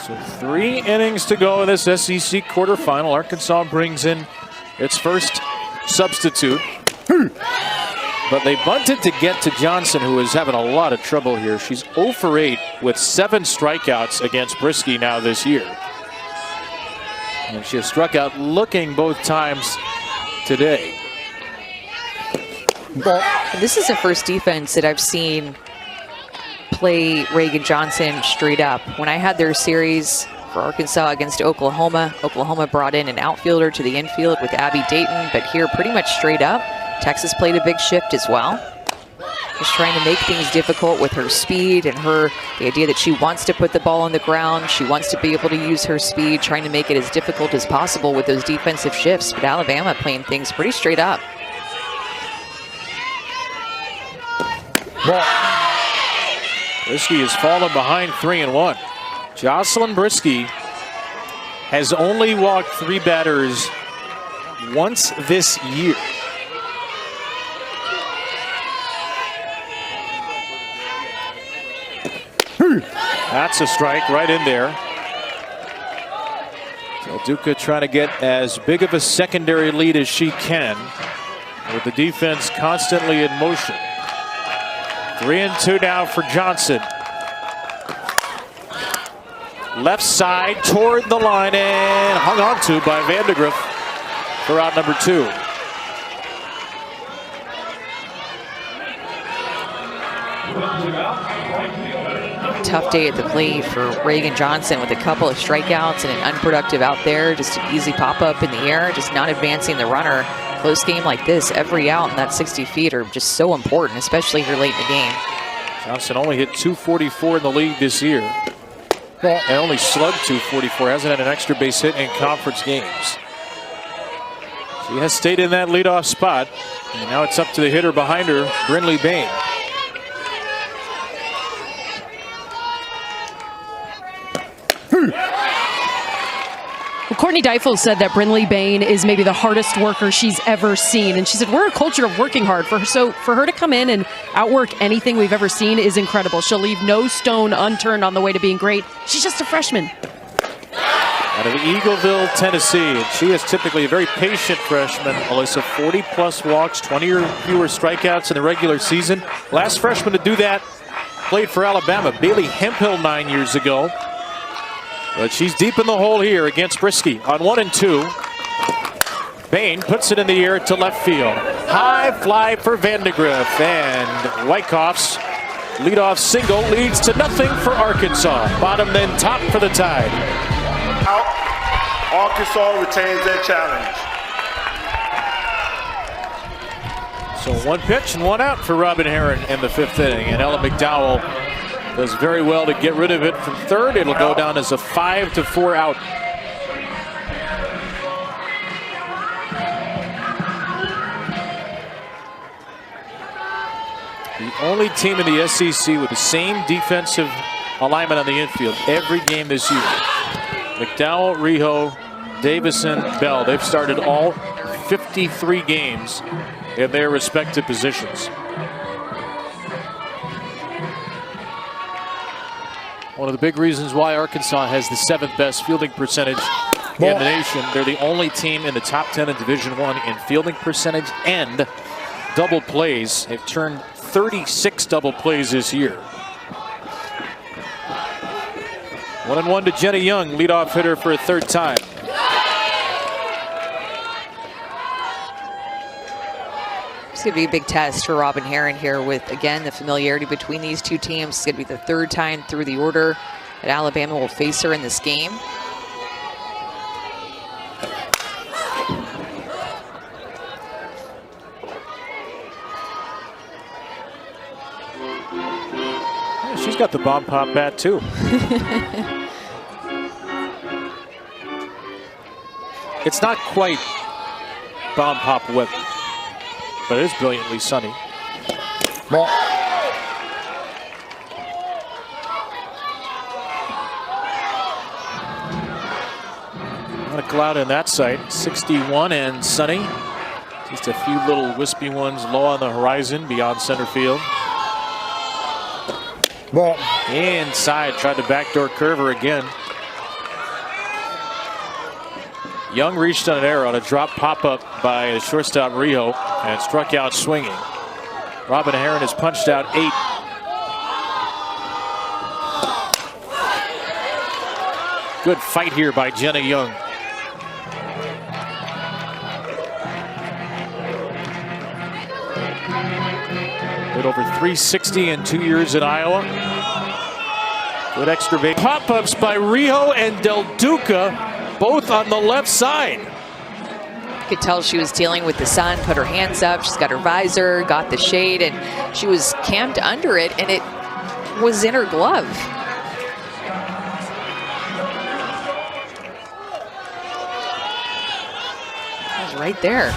So 3 innings to go in this SEC quarterfinal. Arkansas brings in its first substitute. But they bunted to get to Johnson, who is having a lot of trouble here. She's 0 for 8 with 7 strikeouts against Brisky now this year. And she has struck out looking both times today. This is the first defense that I've seen play Reagan Johnson straight up. When I had their series for Arkansas against Oklahoma, Oklahoma brought in an outfielder to the infield with Abby Dayton, but here pretty much straight up. Texas played a big shift as well. Just trying to make things difficult with her speed and the idea that she wants to put the ball on the ground. She wants to be able to use her speed, trying to make it as difficult as possible with those defensive shifts. But Alabama playing things pretty straight up. Brisky has fallen behind 3-1. Jocelyn Brisky has only walked 3 batters once this year. That's a strike right in there. Del Duca trying to get as big of a secondary lead as she can, with the defense constantly in motion. 3-2 now for Johnson. Left side toward the line and hung on to by Vandegrift for out #2. Tough day at the plate for Reagan Johnson with a couple of strikeouts and an unproductive out there. Just an easy pop-up in the air, just not advancing the runner. Close game like this, every out in that 60 feet are just so important, especially here late in the game. Johnson only hit .244 in the league this year. And only slugged .244. Hasn't had an extra base hit in conference games. She has stayed in that leadoff spot. And now it's up to the hitter behind her, Brinley Bain. Well, Courtney Deifel said that Brinley Bain is maybe the hardest worker she's ever seen. And she said, we're a culture of working hard. So for her to come in and outwork anything we've ever seen is incredible. She'll leave no stone unturned on the way to being great. She's just a freshman. Out of Eagleville, Tennessee. And she is typically a very patient freshman. Alyssa, 40-plus walks, 20 or fewer strikeouts in the regular season. Last freshman to do that played for Alabama, Bailey Hemphill 9 years ago. But she's deep in the hole here against Brisky on 1-2. Bain puts it in the air to left field. High fly for Vandegrift, and Wyckoff's leadoff single leads to nothing for Arkansas. Bottom then top for the Tide. Out. Arkansas retains their challenge. So 1 pitch and 1 out for Robin Herron in the 5th inning, and Ella McDowell does very well to get rid of it from third. It'll go down as a 5-4 out. Only team in the SEC with the same defensive alignment on the infield every game this year. McDowell, Rijo, Davison, Bell. They've started all 53 games in their respective positions. One of the big reasons why Arkansas has the 7th best fielding percentage in the nation. They're the only team in the top 10 in Division I in fielding percentage and double plays. They've turned 36 double plays this year. 1-1 to Jenny Young, leadoff hitter for a 3rd time. It's going to be a big test for Robin Herron here with, again, the familiarity between these two teams. It's going to be the 3rd time through the order that Alabama will face her in this game. Yeah, she's got the bomb pop bat too. It's not quite bomb pop weather, but it is brilliantly sunny. Ball. Not a cloud in that sight. 61 and sunny. Just a few little wispy ones low on the horizon beyond center field. Ball. Inside, tried to backdoor curver again. Young reached on an error on a drop pop-up by the shortstop Rijo and struck out swinging. Robin Herron has punched out 8. Good fight here by Jenna Young. Hit over 360 in 2 years in Iowa. Good extra base. Pop-ups by Rijo and Del Duca, both on the left side. You could tell she was dealing with the sun, put her hands up, she's got her visor, got the shade, and she was camped under it, and it was in her glove. It was right there.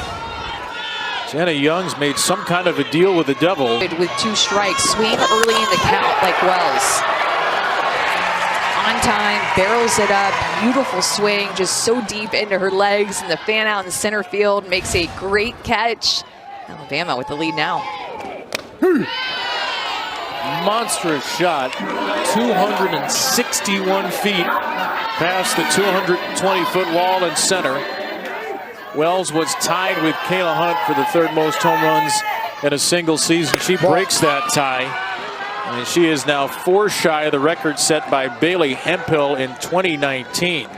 Jenna Young's made some kind of a deal with the devil. With 2 strikes, swing early in the count like Wells. On time, barrels it up, beautiful swing, just so deep into her legs, and the fan out in the center field makes a great catch. Alabama with the lead now. Monstrous shot, 261 feet past the 220-foot wall in center. Wells was tied with Kayla Hunt for the 3rd most home runs in a single season. She breaks that tie. And she is now 4 shy of the record set by Bailey Hemphill in 2019.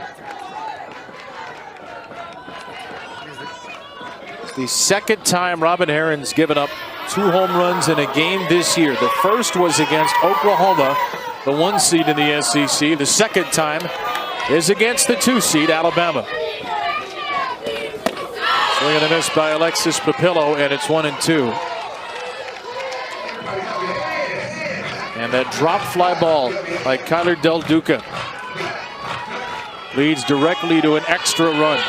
It's the 2nd time Robin Herron's given up 2 home runs in a game this year. The first was against Oklahoma, the 1 seed in the SEC. The 2nd time is against the 2 seed, Alabama. Swing and a miss by Alexis Papillo, and it's 1-2. And that drop fly ball by Kyler Del Duca leads directly to an extra run.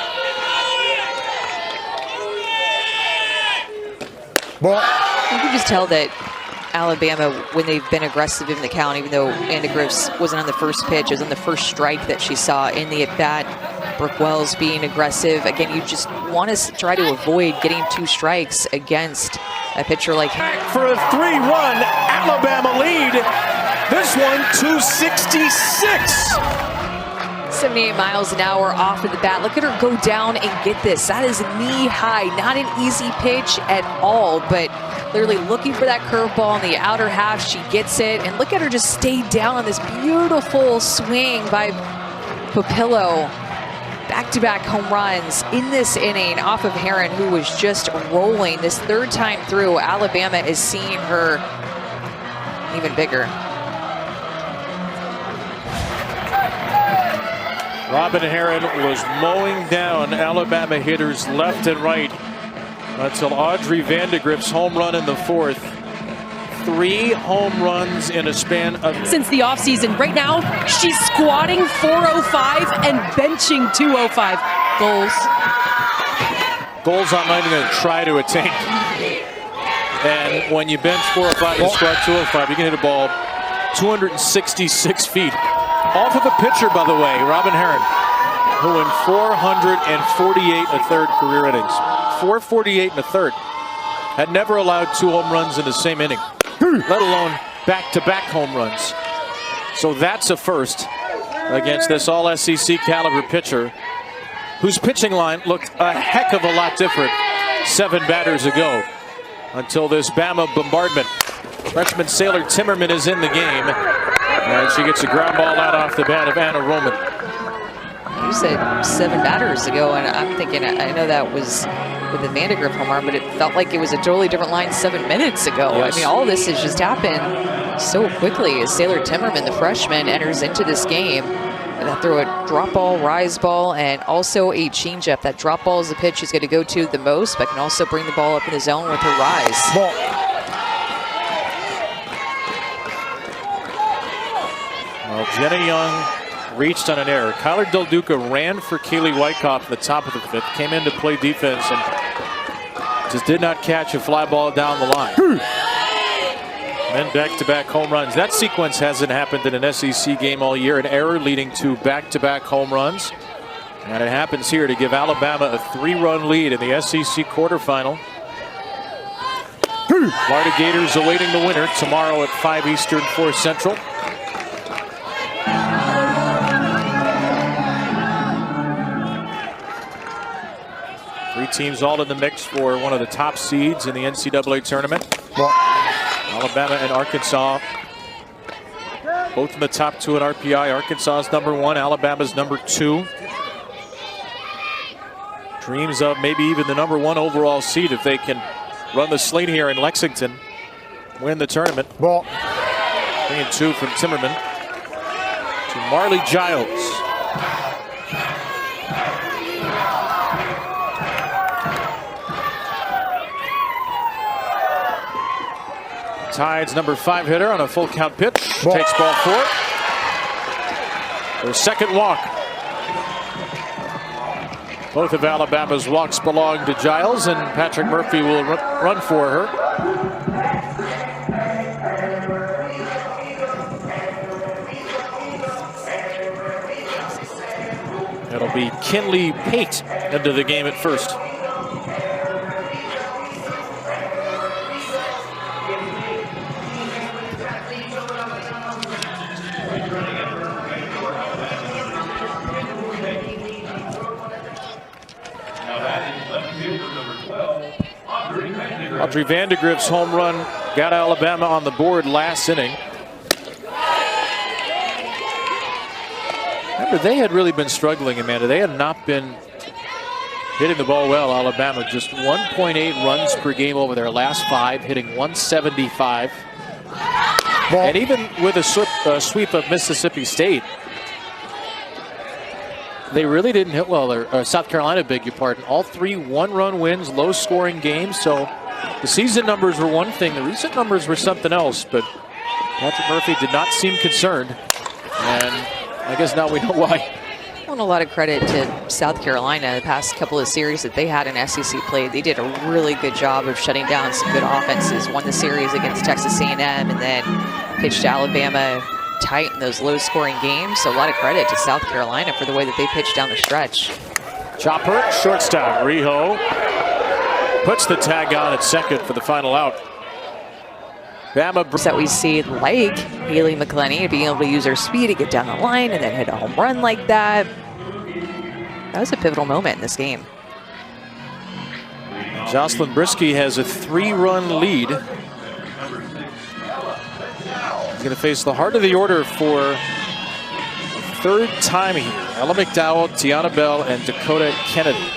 Ball. You can just tell that Alabama, when they've been aggressive in the count, even though Anna Griffiths wasn't on the first pitch, it was on the first strike that she saw in the at-bat. Brooke Wells being aggressive. Again, you just want to try to avoid getting 2 strikes against a pitcher like him. For a 3-1 Alabama lead. This one 266. 78 miles an hour off of the bat. Look at her go down and get this. That is knee high. Not an easy pitch at all, but clearly looking for that curveball in the outer half. She gets it, and look at her just stay down on this beautiful swing by Papillo. Back-to-back home runs in this inning off of Herron, who was just rolling. This 3rd time through, Alabama is seeing her even bigger. Robin Herron was mowing down Alabama hitters left and right until Audrey Vandegrift's home run in the 4th. 3 home runs in a span of... Since the offseason. Right now, she's squatting 405 and benching 205. Goals. Goals I'm not even going to try to attain. And when you bench 405 and squat 205, you can hit a ball 266 feet. Off of a pitcher, by the way, Robin Herron, who in 448 and a third career innings, 448 and a third, had never allowed 2 home runs in the same inning, let alone back-to-back home runs. So that's a first against this all-SEC caliber pitcher, whose pitching line looked a heck of a lot different 7 batters ago, until this Bama bombardment. Freshman Sailor Timmerman is in the game, and she gets a ground ball out off the bat of Anna Roman. You said 7 batters ago, and I'm thinking, I know that was with the Vandegrift home run, but it felt like it was a totally different line 7 minutes ago. Yes. I mean, all this has just happened so quickly as Sailor Timmerman, the freshman, enters into this game. And that throw a drop ball, rise ball, and also a changeup. That drop ball is the pitch she's going to go to the most, but can also bring the ball up in the zone with her rise. Ball. Well, Jenna Young reached on an error. Kyler Del Duca ran for Kaylee Wyckoff at the top of the 5th, came in to play defense, and just did not catch a fly ball down the line. And back-to-back home runs. That sequence hasn't happened in an SEC game all year. An error leading to back-to-back home runs. And it happens here to give Alabama a 3-run lead in the SEC quarterfinal. Florida Gators awaiting the winner tomorrow at 5 Eastern, 4 Central. Three teams all in the mix for one of the top seeds in the NCAA tournament. Ball. Alabama and Arkansas, both in the top 2 at RPI. Arkansas is #1, Alabama's #2. Dreams of maybe even the #1 overall seed if they can run the slate here in Lexington, win the tournament. Ball. 3-2 from Timmerman to Marley Giles. Tide's #5 hitter on a full count pitch. Takes ball 4. Their second walk. Both of Alabama's walks belong to Giles, and Patrick Murphy will run for her. It'll be Kinley Pate into the game at first. Audrey Vandegrift's home run got Alabama on the board last inning. Remember, they had really been struggling, Amanda. They had not been hitting the ball well. Alabama just 1.8 runs per game over their last 5, hitting 175. Ball. And even with a sweep of Mississippi State, they really didn't hit well. Or South Carolina, beg your pardon. All 3 one-run wins, low-scoring games. So the season numbers were one thing. The recent numbers were something else. But Patrick Murphy did not seem concerned. And I guess now we know why. And a lot of credit to South Carolina. The past couple of series that they had in SEC play, they did a really good job of shutting down some good offenses. Won the series against Texas A&M and then pitched Alabama tight in those low-scoring games. So a lot of credit to South Carolina for the way that they pitched down the stretch. Chopper, shortstop. Riho puts the tag on at second for the final out. Bama That we see, like Haley McClenny, being able to use her speed to get down the line and then hit a home run like that. That was a pivotal moment in this game. Jocelyn Brisky has a 3-run lead. He's going to face the heart of the order for the 3rd time here. Ella McDowell, Tiana Bell, and Dakota Kennedy.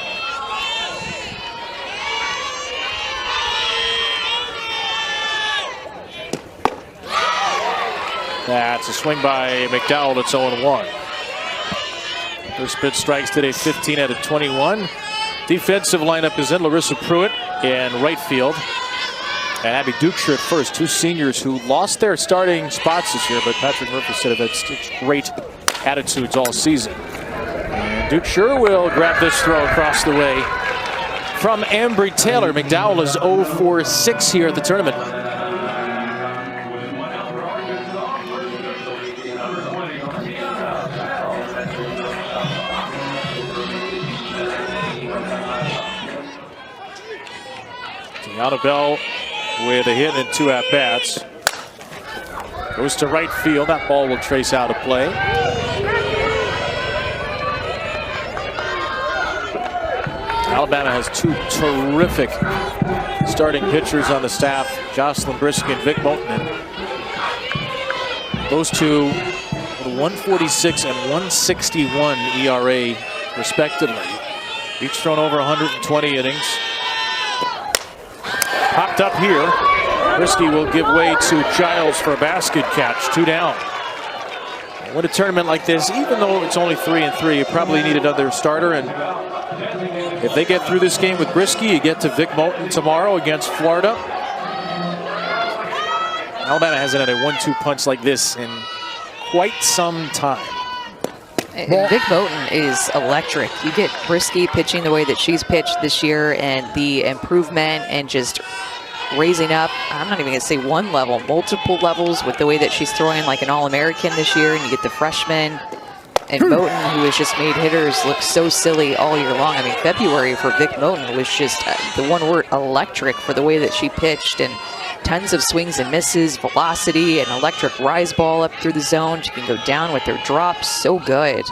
That's a swing by McDowell. It's 0-1. First pitch strikes today, 15 out of 21. Defensive lineup is in. Larissa Pruitt in right field. And Abby Dukeshire at first. 2 seniors who lost their starting spots this year, but Patrick Murphy said it's great attitudes all season. And Dukeshire will grab this throw across the way from Ambry Taylor. McDowell is 0 for 6 here at the tournament. Deanna Bell with a hit and 2 at-bats. Goes to right field. That ball will trace out of play. Alabama has 2 terrific starting pitchers on the staff, Jocelyn Brisky and Vic Moten. Those two with 146 and 161 ERA respectively. Each thrown over 120 innings. Popped up here. Brisky will give way to Giles for a basket catch. 2 down. With a tournament like this, even though it's only 3-3, you probably need another starter. And if they get through this game with Brisky, you get to Vic Moten tomorrow against Florida. Alabama hasn't had a 1-2 punch like this in quite some time. And Vic Moten is electric. You get Brisky pitching the way that she's pitched this year, and the improvement and just raising up, I'm not even going to say one level, multiple levels with the way that she's throwing like an All-American this year. And you get the freshman and Moten, who has just made hitters look so silly all year long. I mean, February for Vic Moten was just the one word, electric, for the way that she pitched, and tons of swings and misses, velocity, and electric rise ball up through the zone. She can go down with her drops. So good.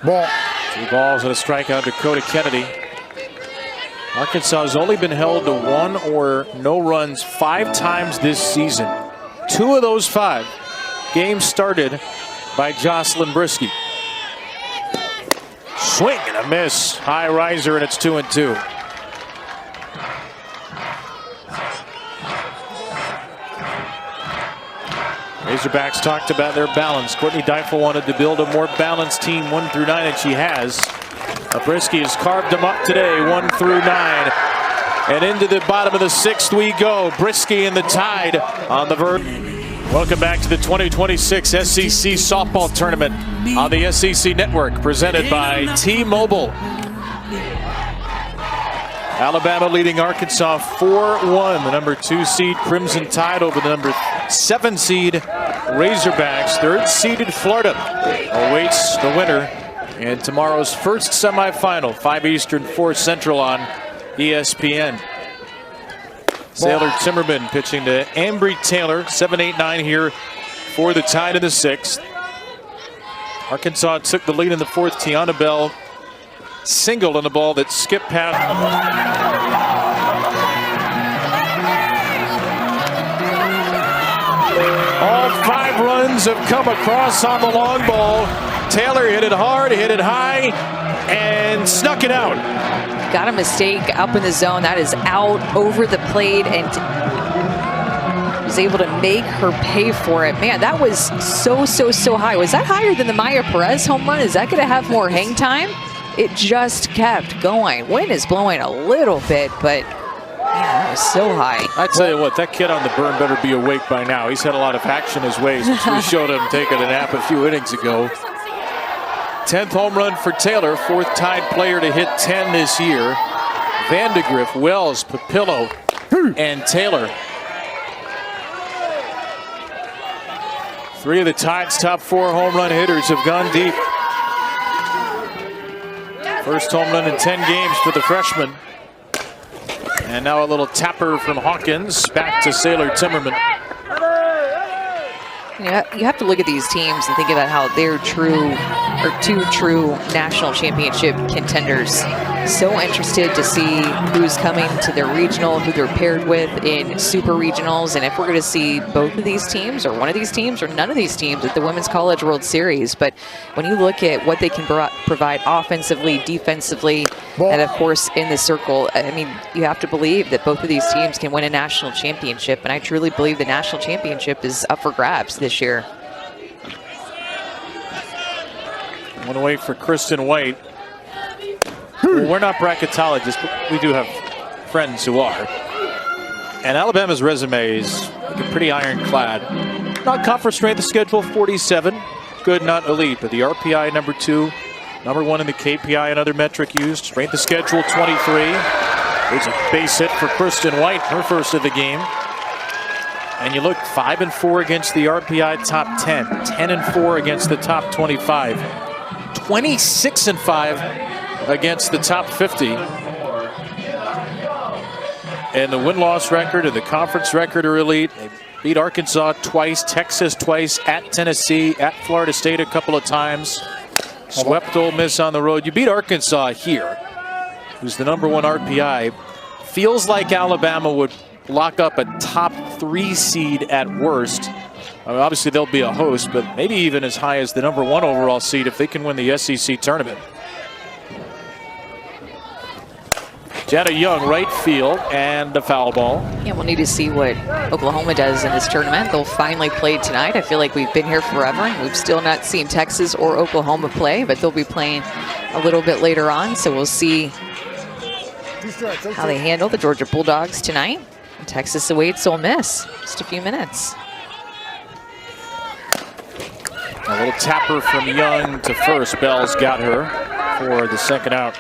Ball. 2 balls and a strikeout to Dakota Kennedy. Arkansas has only been held to 1 or no runs 5 times this season. 2 of those 5 games started by Jocelyn Brisky. Swing and a miss. High riser, and it's 2-2. Razorbacks talked about their balance. Courtney Deifel wanted to build a more balanced team 1 through 9, and she has. Brisky has carved them up today, 1 through 9. And into the bottom of the 6th we go. Brisky and the Tide on the verge. Welcome back to the 2026 SEC Softball Tournament on the SEC Network, presented by T-Mobile. Alabama leading Arkansas 4-1. The number 2 seed Crimson Tide over the number 7 seed Razorbacks. 3rd seeded Florida awaits the winner in tomorrow's first semifinal, 5 Eastern, 4 Central on ESPN. Sailor Timmerman pitching to Ambry Taylor. 7-8-9 here for the Tide in the 6th. Arkansas took the lead in the 4th. Tiana Bell singled on the ball that skipped past. All 5 runs have come across on the long ball. Taylor hit it hard, hit it high, and snuck it out. Got a mistake up in the zone. That is out over the plate, and was able to make her pay for it. Man, that was so high. Was that higher than the Maya Perez home run? Is that going to have more hang time? It just kept going. Wind is blowing a little bit, but man, that was so high. I tell you what, that kid on the berm better be awake by now. He's had a lot of action his way since we showed him taking a nap a few innings ago. 10th home run for Taylor, 4th Tide player to hit 10 this year. Vandegrift, Wells, Papillo, and Taylor. 3 of the Tide's top 4 home run hitters have gone deep. First home run in 10 games for the freshman. And now a little tapper from Hawkins, back to Sailor Timmerman. You have to look at these teams and think about how they're two true national championship contenders. So interested to see who's coming to their regional, who they're paired with in super regionals, and if we're going to see both of these teams, or one of these teams, or none of these teams at the Women's College World Series. But when you look at what they can provide offensively, defensively, and of course in the circle, I mean, you have to believe that both of these teams can win a national championship, and I truly believe the national championship is up for grabs this year. One away for Kristen White. Well, we're not bracketologists, but we do have friends who are. And Alabama's resume is pretty ironclad. Not conference strength of schedule, 47. Good, not elite, but the RPI number 2, number 1 in the KPI, another metric used. Strength of schedule, 23. There's a base hit for Kristen White, her first of the game. And you look 5-4 against the RPI top 10, 10-4 against the top 25, 26-5 against the top 50. And the win-loss record and the conference record are elite. They beat Arkansas twice, Texas twice, at Tennessee, at Florida State a couple of times. Swept Ole Miss on the road. You beat Arkansas here, who's the #1 RPI. Feels like Alabama would lock up a top 3 seed at worst. I mean, obviously they'll be a host, but maybe even as high as the #1 overall seed if they can win the SEC tournament. Jetta Young, right field, and the foul ball. Yeah, we'll need to see what Oklahoma does in this tournament. They'll finally play tonight. I feel like we've been here forever, and we've still not seen Texas or Oklahoma play, but they'll be playing a little bit later on, so we'll see how they handle the Georgia Bulldogs tonight. And Texas awaits Ole Miss. Just a few minutes. A little tapper from Young to first. Bell's got her for the second out.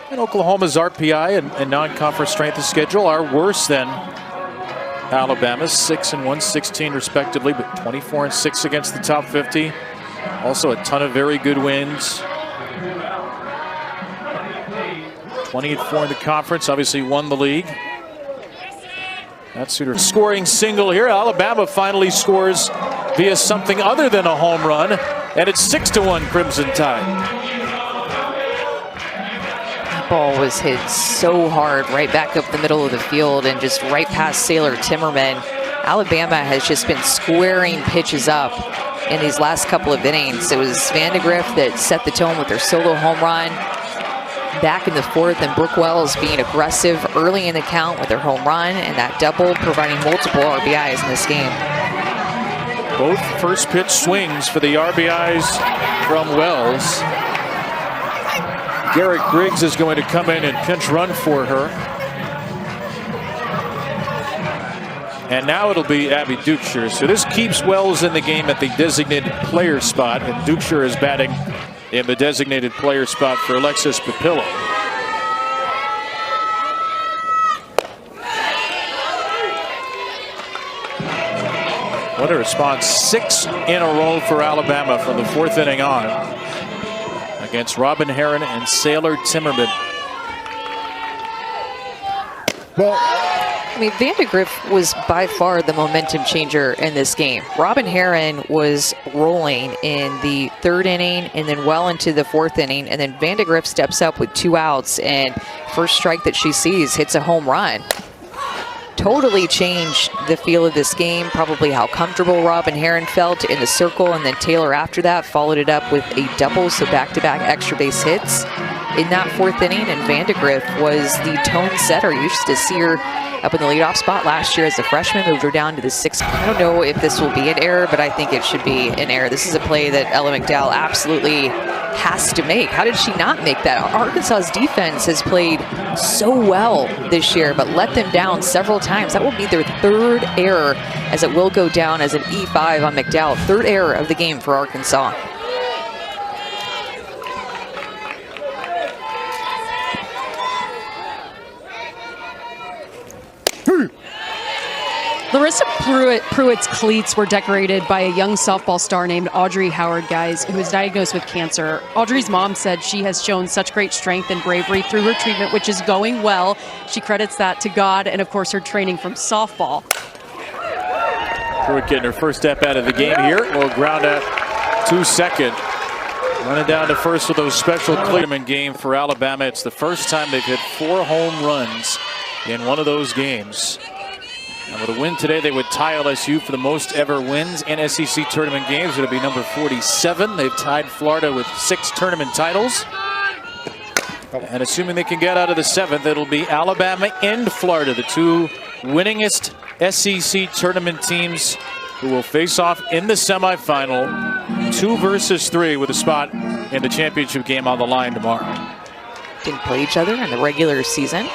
And Oklahoma's RPI and non-conference strength of schedule are worse than Alabama's, 6-1, 16 respectively, but 24-6 against the top 50. Also a ton of very good wins. 20-4 in the conference, obviously won the league. That's Suter scoring single here. Alabama finally scores via something other than a home run, and it's 6-1 Crimson Tide. Ball was hit so hard right back up the middle of the field and just right past Sailor Timmerman. Alabama has just been squaring pitches up in these last couple of innings. It was Vandegrift that set the tone with their solo home run back in the 4th, and Brooke Wells being aggressive early in the count with their home run, and that double providing multiple RBIs in this game. Both first pitch swings for the RBIs from Wells. Garrett Griggs is going to come in and pinch run for her. And now it'll be Abby Dukeshire. So this keeps Wells in the game at the designated player spot, and Dukeshire is batting in the designated player spot for Alexis Papillo. What a response. 6 in a row for Alabama from the 4th inning on, against Robin Herron and Sailor Timmerman. Ball. I mean, Vandegrift was by far the momentum changer in this game. Robin Herron was rolling in the 3rd inning and then well into the 4th inning, and then Vandegrift steps up with 2 outs, and first strike that she sees hits a home run. Totally changed the feel of this game, probably how comfortable Robin Herron felt in the circle, and then Taylor after that followed it up with a double, so back-to-back extra base hits in that 4th inning, and Vandegrift was the tone setter. You used to see her up in the leadoff spot last year as a freshman, moved her down to the 6th. I don't know if this will be an error, but I think it should be an error. This is a play that Ella McDowell absolutely has to make. How did she not make that? Arkansas's defense has played so well this year, but let them down several times. That will be their 3rd error, as it will go down as an E5 on McDowell. 3rd error of the game for Arkansas. Larissa Pruitt's cleats were decorated by a young softball star named Audrey Howard, guys, who was diagnosed with cancer. Audrey's mom said she has shown such great strength and bravery through her treatment, which is going well. She credits that to God and, of course, her training from softball. Pruitt getting her first step out of the game here. Will ground out to second. Running down to first with those special clearman game for Alabama. It's the first time they've hit 4 home runs in one of those games. And with a win today, they would tie LSU for the most ever wins in SEC tournament games. It'll be number 47. They've tied Florida with 6 tournament titles. And assuming they can get out of the 7th, it'll be Alabama and Florida, the 2 winningest SEC tournament teams, who will face off in the semifinal. 2 versus 3 with a spot in the championship game on the line tomorrow. Didn't play each other in the regular season.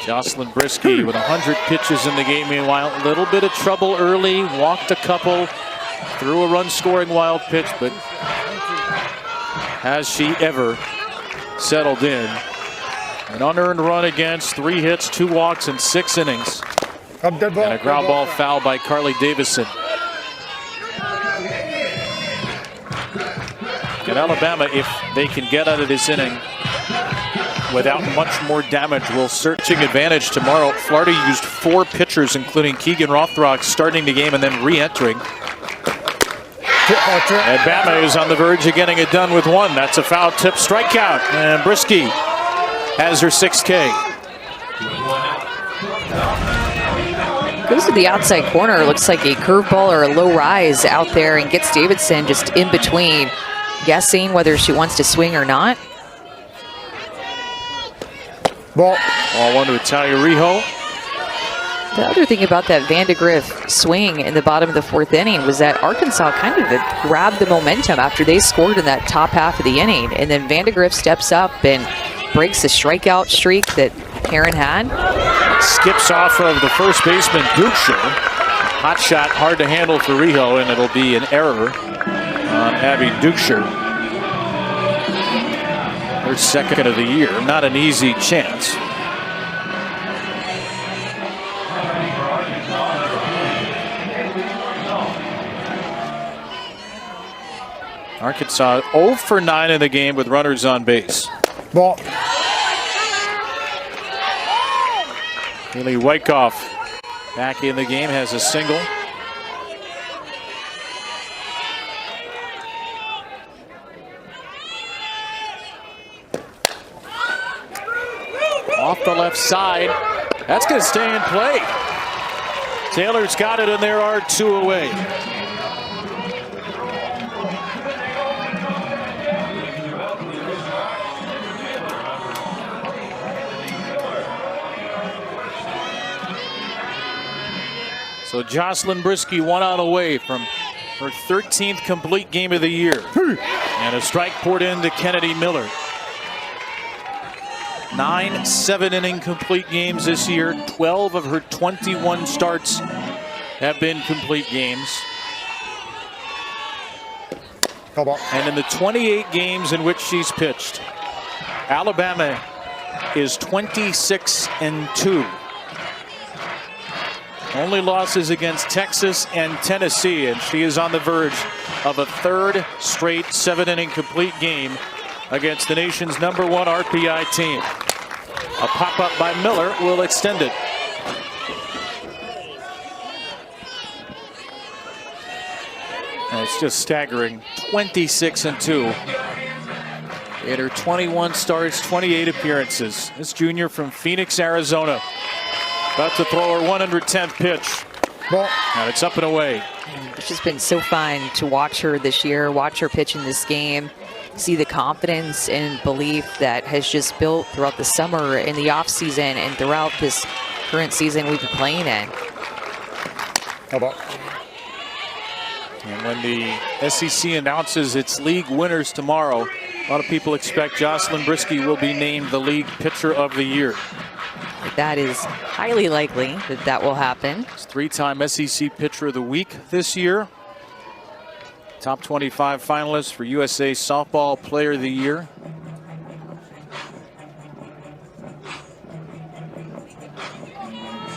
Jocelyn Brisky with 100 pitches in the game. Meanwhile, a little bit of trouble early, walked a couple, threw a run-scoring wild pitch, but has she ever settled in? An unearned run against, 3 hits, 2 walks, in 6 innings. Up dead ball. And a ground ball foul by Carly Davison. And Alabama, if they can get out of this inning without much more damage, will searching advantage tomorrow. Florida used 4 pitchers, including Keegan Rothrock, starting the game and then re-entering. And Bama is on the verge of getting it done with 1. That's a foul tip strikeout. And Brisky has her 6th K. Goes to the outside corner. Looks like a curveball or a low rise out there and gets Davidson just in between, guessing whether she wants to swing or not. Ball. Ball 1 to Italia Rijo. The other thing about that Vandegrift swing in the bottom of the 4th inning was that Arkansas kind of grabbed the momentum after they scored in that top half of the inning. And then Vandegrift steps up and breaks the strikeout streak that Heron had. Skips off of the first baseman, Duksher. Hot shot, hard to handle for Rijo, and it'll be an error on Abby Duksher. Her 2nd of the year. Not an easy chance. Arkansas 0 for 9 in the game with runners on base. Ball. Haley Wyckoff back in the game, has a single. Off the left side. That's going to stay in play. Taylor's got it, and there are 2 away. So Jocelyn Brisky 1 out away from her 13th complete game of the year. And a strike poured into Kennedy Miller. 9 7-inning complete games this year. 12 of her 21 starts have been complete games. And in the 28 games in which she's pitched, Alabama is 26-2. Only losses against Texas and Tennessee, and she is on the verge of a 3rd straight 7-inning complete game against the nation's #1 RPI team. A pop-up by Miller will extend it. And it's just staggering. 26-2. In her 21 starts, 28 appearances. This junior from Phoenix, Arizona. About to throw her 110th pitch. Ball. And it's up and away. It's just been so fun to watch her this year, watch her pitch in this game, see the confidence and belief that has just built throughout the summer, in the offseason, and throughout this current season we've been playing in. How about? And when the SEC announces its league winners tomorrow, a lot of people expect Jocelyn Brisky will be named the league pitcher of the year. That is highly likely that that will happen. It's 3-time SEC pitcher of the week this year. Top 25 finalist for USA Softball Player of the Year.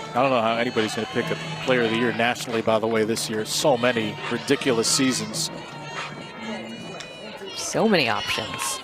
I don't know how anybody's going to pick a Player of the Year nationally, by the way, this year. So many ridiculous seasons. So many options.